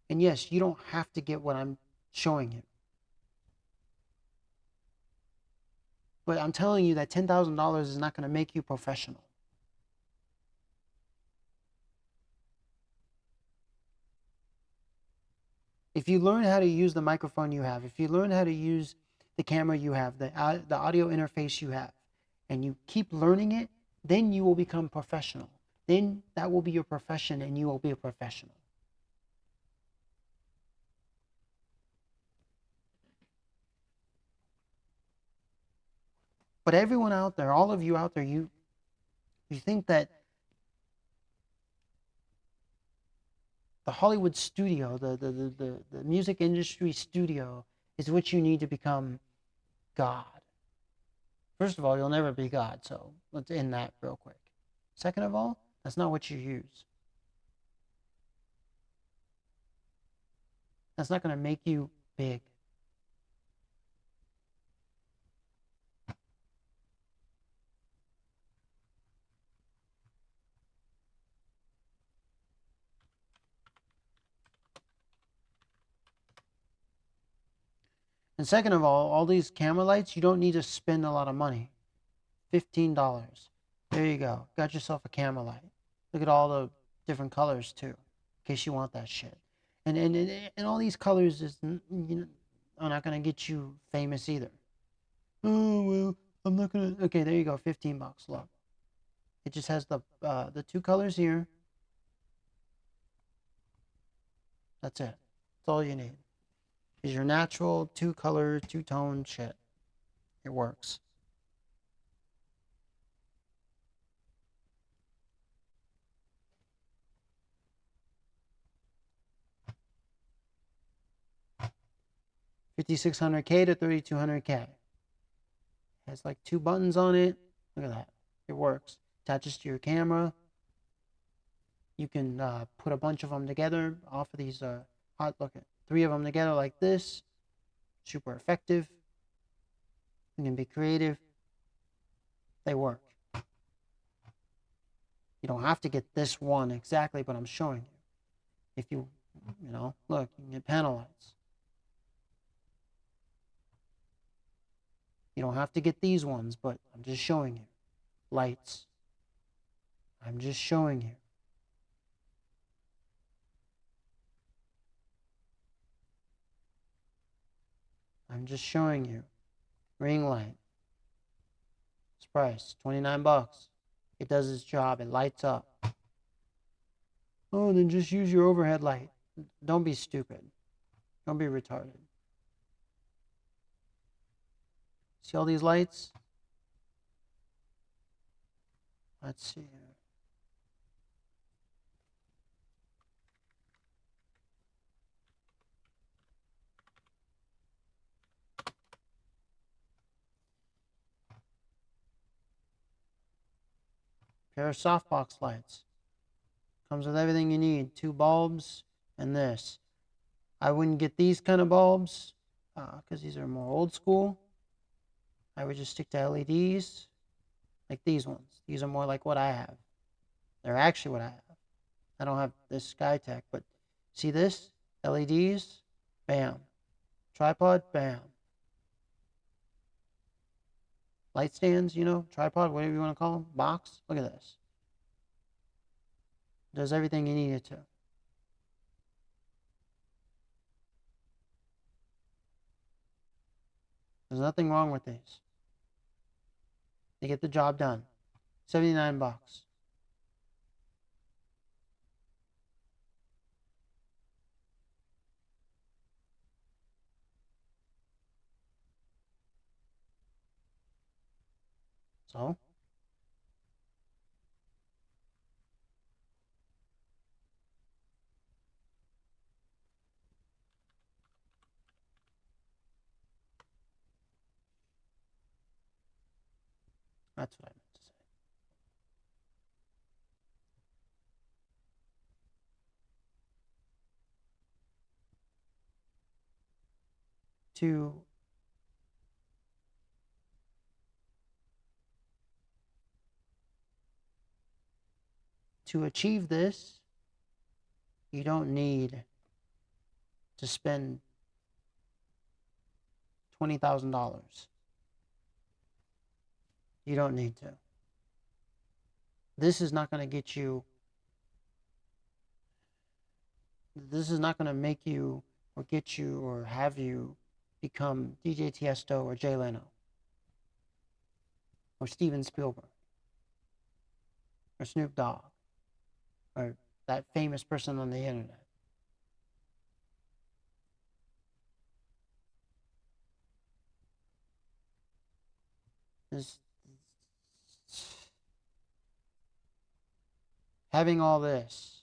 And yes, you don't have to get what I'm showing you. But I'm telling you that $10,000 is not going to make you professional. If you learn how to use the microphone you have, if you learn how to use the camera you have, the audio interface you have, and you keep learning it, then you will become professional. Then that will be your profession and you will be a professional. But everyone out there, all of you out there, you think that the Hollywood studio, the music industry studio is what you need to become God. First of all, you'll never be God, so let's end that real quick. Second of all, that's not what you use. That's not going to make you big. And second of all these camera lights, you don't need to spend a lot of money. $15. There you go. Got yourself a camera light. Look at all the different colors too, in case you want that shit. And all these colors is, you know, are not gonna get you famous either. Oh well, I'm not gonna. Okay, there you go. $15. Look, it just has the two colors here. That's it. That's all you need. Is your natural two-color, two-tone shit. It works. $5,600K to $3,200K. Has like two buttons on it. Look at that. It works. Attaches to your camera. You can put a bunch of them together off of these look at 3 of them together like this. Super effective. You can be creative. They work. You don't have to get this one exactly, but I'm showing you. If you know, look, you can get panel lights. You don't have to get these ones, but I'm just showing you. Lights. I'm just showing you. I'm just showing you. Ring light. It's price, $29. It does its job. It lights up. Oh, then just use your overhead light. Don't be stupid. Don't be retarded. See all these lights? Let's see here. Pair of softbox lights. Comes with everything you need. 2 bulbs and this. I wouldn't get these kind of bulbs because these are more old school. I would just stick to LEDs like these ones. These are more like what I have. They're actually what I have. I don't have this SkyTech, but see this? LEDs, bam. Tripod, bam. Light stands, you know, tripod, whatever you want to call them. Box, look at this. Does everything you need it to. There's nothing wrong with these. They get the job done. $79. So, that's what I meant to say. To achieve this, you don't need to spend $20,000. You don't need to. This is not going to get you, this is not going to make you or get you or have you become DJ Tiesto or Jay Leno or Steven Spielberg or Snoop Dogg or that famous person on the internet. This, having all this.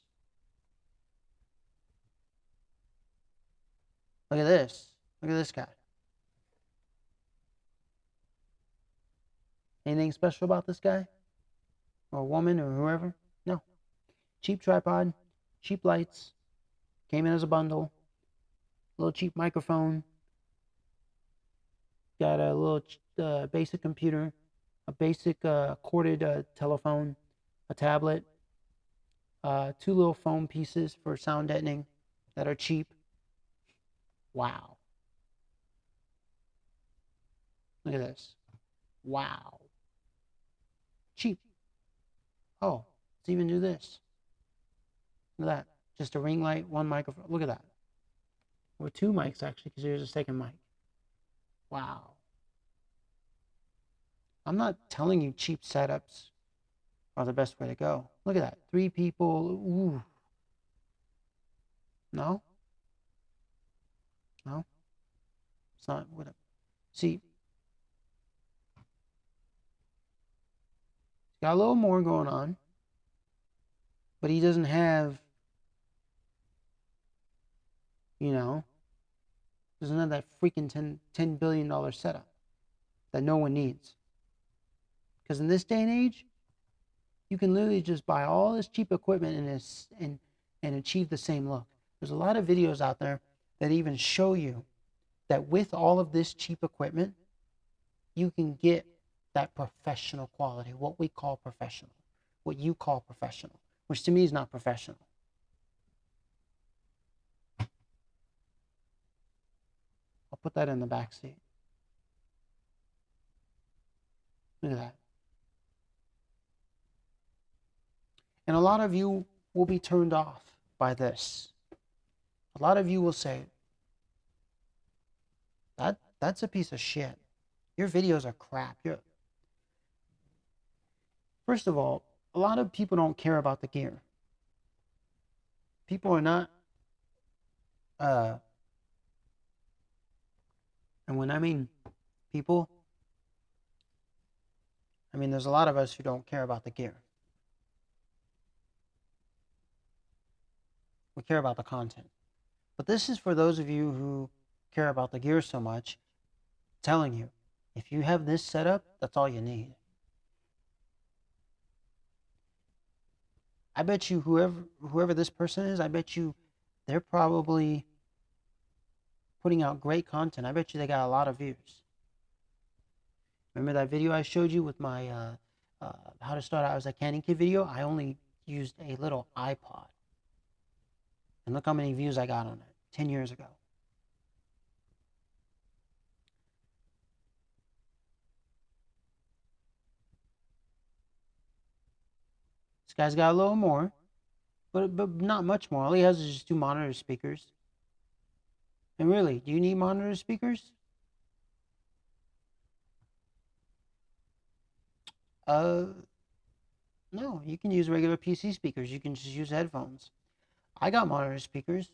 Look at this. Look at this guy. Anything special about this guy? Or woman or whoever? No. Cheap tripod, cheap lights, came in as a bundle, little cheap microphone. Got a little basic computer, a basic corded telephone, a tablet, two little foam pieces for sound deadening that are cheap. Wow. Look at this. Wow. Cheap. Oh, let's even do this. Look at that. Just a ring light, one microphone. Look at that. Or two mics, actually, because there's a second mic. Wow. I'm not telling you cheap setups are the best way to go. Look at that. 3 people. Ooh. No? No? It's not what it, see, got a little more going on, but he doesn't have, you know, doesn't have that freaking $10 billion setup that no one needs. Because in this day and age, you can literally just buy all this cheap equipment and achieve the same look. There's a lot of videos out there that even show you that with all of this cheap equipment, you can get that professional quality, what we call professional, what you call professional, which to me is not professional. I'll put that in the back seat. Look at that. And a lot of you will be turned off by this. A lot of you will say, that's a piece of shit. Your videos are crap. First of all, a lot of people don't care about the gear. People are not, and when I mean people, I mean there's a lot of us who don't care about the gear. We care about the content. But this is for those of you who care about the gear so much, telling you, if you have this setup, that's all you need. I bet you whoever this person is, I bet you they're probably putting out great content. I bet you they got a lot of views. Remember that video I showed you with my how to start out as a canning kid video? I only used a little iPod. And look how many views I got on it 10 years ago. This guy's got a little more, but not much more. All he has is just 2 monitor speakers. And really, do you need monitor speakers? No, you can use regular PC speakers. You can just use headphones. I got monitor speakers.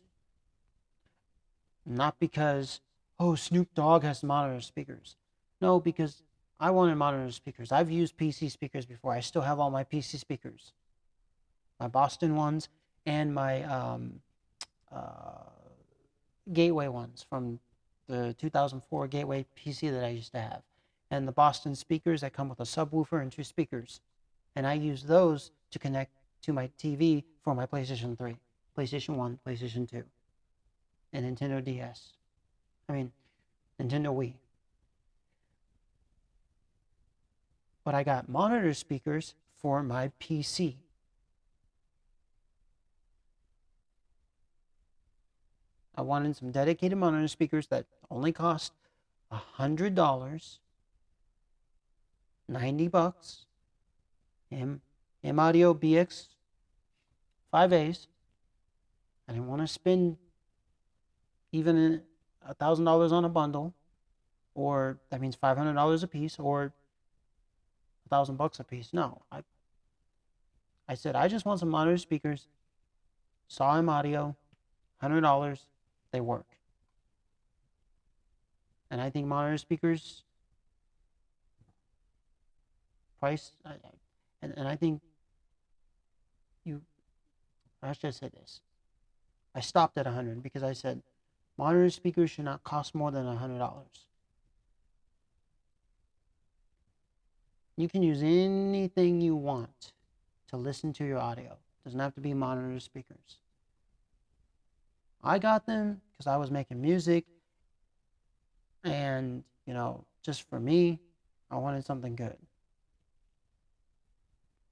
Not because, oh, Snoop Dogg has monitor speakers. No, because I wanted monitor speakers. I've used PC speakers before. I still have all my PC speakers. My Boston ones and my Gateway ones from the 2004 Gateway PC that I used to have. And the Boston speakers that come with a subwoofer and 2 speakers. And I use those to connect to my TV for my PlayStation 3, PlayStation 1, PlayStation 2, and Nintendo DS. I mean, Nintendo Wii. But I got monitor speakers for my PC. I wanted some dedicated monitor speakers that only cost $100, $90. M Audio BX 5As. I didn't want to spend even $1,000 on a bundle, or that means $500 a piece, or $1,000 a piece. No, I said I just want some monitor speakers. Saw M Audio, $100. They work, and I think monitor speakers price, and I think I should say this. I stopped at 100 because I said monitor speakers should not cost more than $100. You can use anything you want to listen to your audio. It doesn't have to be monitor speakers. I got them because I was making music and, you know, just for me, I wanted something good.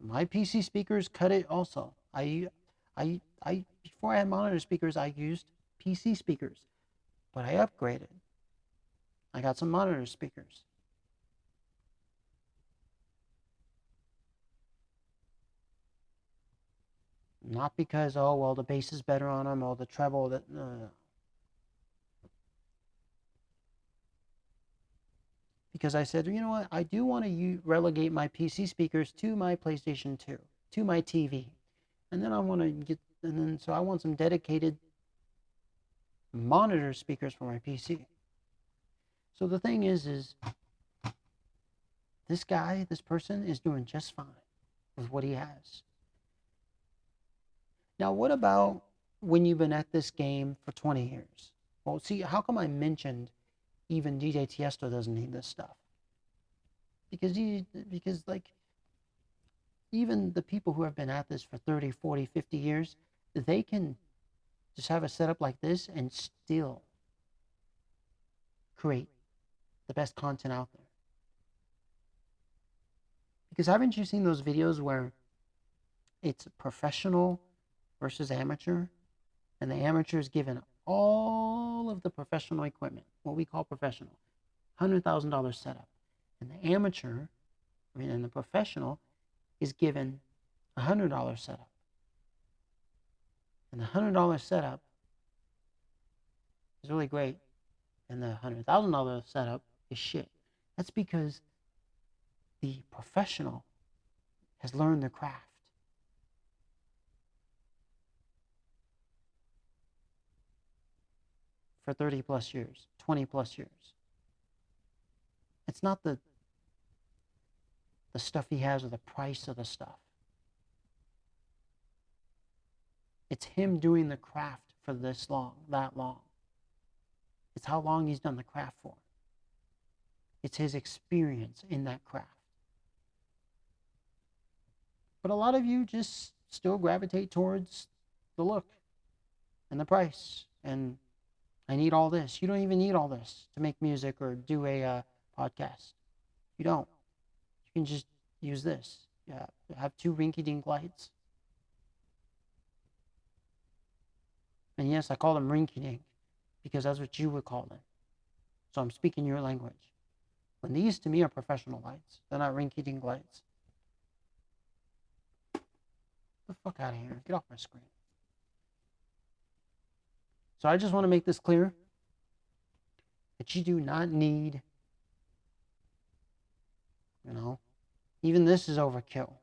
My PC speakers cut it also. Before I had monitor speakers, I used PC speakers, but I upgraded. I got some monitor speakers. Not because, oh, well, the bass is better on them, or the treble, that, no. Because I said, you know what, I do want to relegate my PC speakers to my PlayStation 2, to my TV. And then I want to get, and then, so I want some dedicated monitor speakers for my PC. So the thing is this person is doing just fine with what he has. Now, what about when you've been at this game for 20 years? Well, see, how come I mentioned even DJ Tiesto doesn't need this stuff? Because like, even the people who have been at this for 30, 40, 50 years, they can just have a setup like this and still create the best content out there. Because haven't you seen those videos where it's professional versus amateur, and the amateur is given all of the professional equipment, what we call professional, $100,000 setup, and the amateur, and the professional is given $100 setup, and the $100 setup is really great, and the $100,000 setup is shit. That's because the professional has learned the craft. For 30 plus years, 20 plus years. It's not the stuff he has or the price of the stuff. It's him doing the craft for this long, that long. It's how long he's done the craft for. It's his experience in that craft. But a lot of you just still gravitate towards the look and the price. And I need all this. You don't even need all this to make music or do a podcast. You don't. You can just use this. Yeah, have two rinky-dink lights. And yes, I call them rinky-dink because that's what you would call them. So I'm speaking your language. When these to me are professional lights, they're not rinky-dink lights. Get the fuck out of here. Get off my screen. So I just want to make this clear that you do not need, even this is overkill.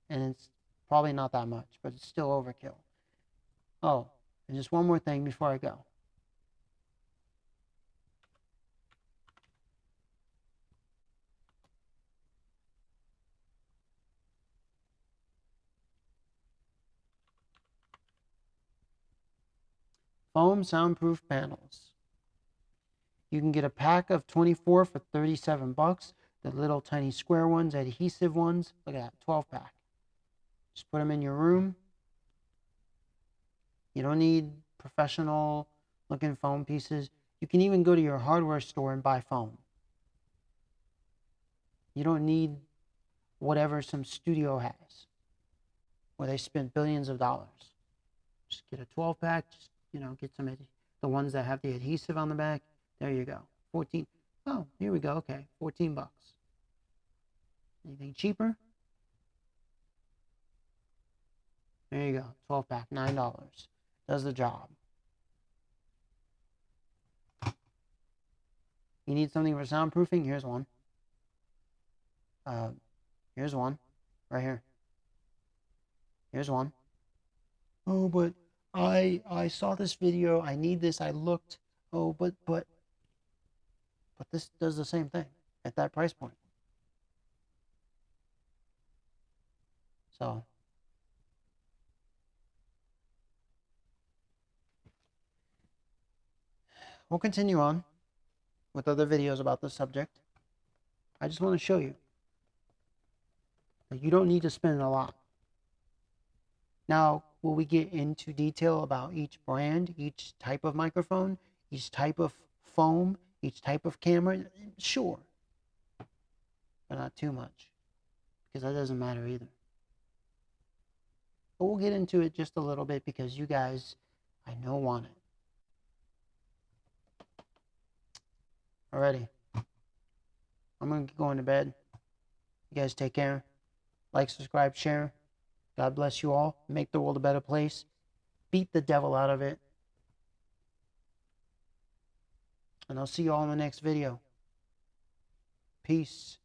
And it's probably not that much, but it's still overkill. Oh, and just one more thing before I go. Foam soundproof panels. You can get a pack of 24 for 37 bucks. The little tiny square ones, adhesive ones. Look at that, 12 pack. Just put them in your room. You don't need professional looking foam pieces. You can even go to your hardware store and buy foam. You don't need whatever some studio has, where they spend billions of dollars. Just get a 12 pack, just, get some, the ones that have the adhesive on the back. There you go. 14. Oh, here we go. Okay, 14 bucks. Anything cheaper? There you go. 12 pack, $9. Does the job. You need something for soundproofing? Here's one. Here's one. Right here. Here's one. Oh, but I saw this video. I need this. I looked. Oh, but this does the same thing at that price point. So we'll continue on with other videos about this subject. I just want to show you that you don't need to spend a lot. Now, will we get into detail about each brand, each type of microphone, each type of foam, each type of camera? Sure, but not too much, because that doesn't matter either. But we'll get into it just a little bit because you guys, I know, want it. Alrighty. I'm going to get going to bed. You guys take care. Like, subscribe, share. God bless you all. Make the world a better place. Beat the devil out of it. And I'll see you all in the next video. Peace.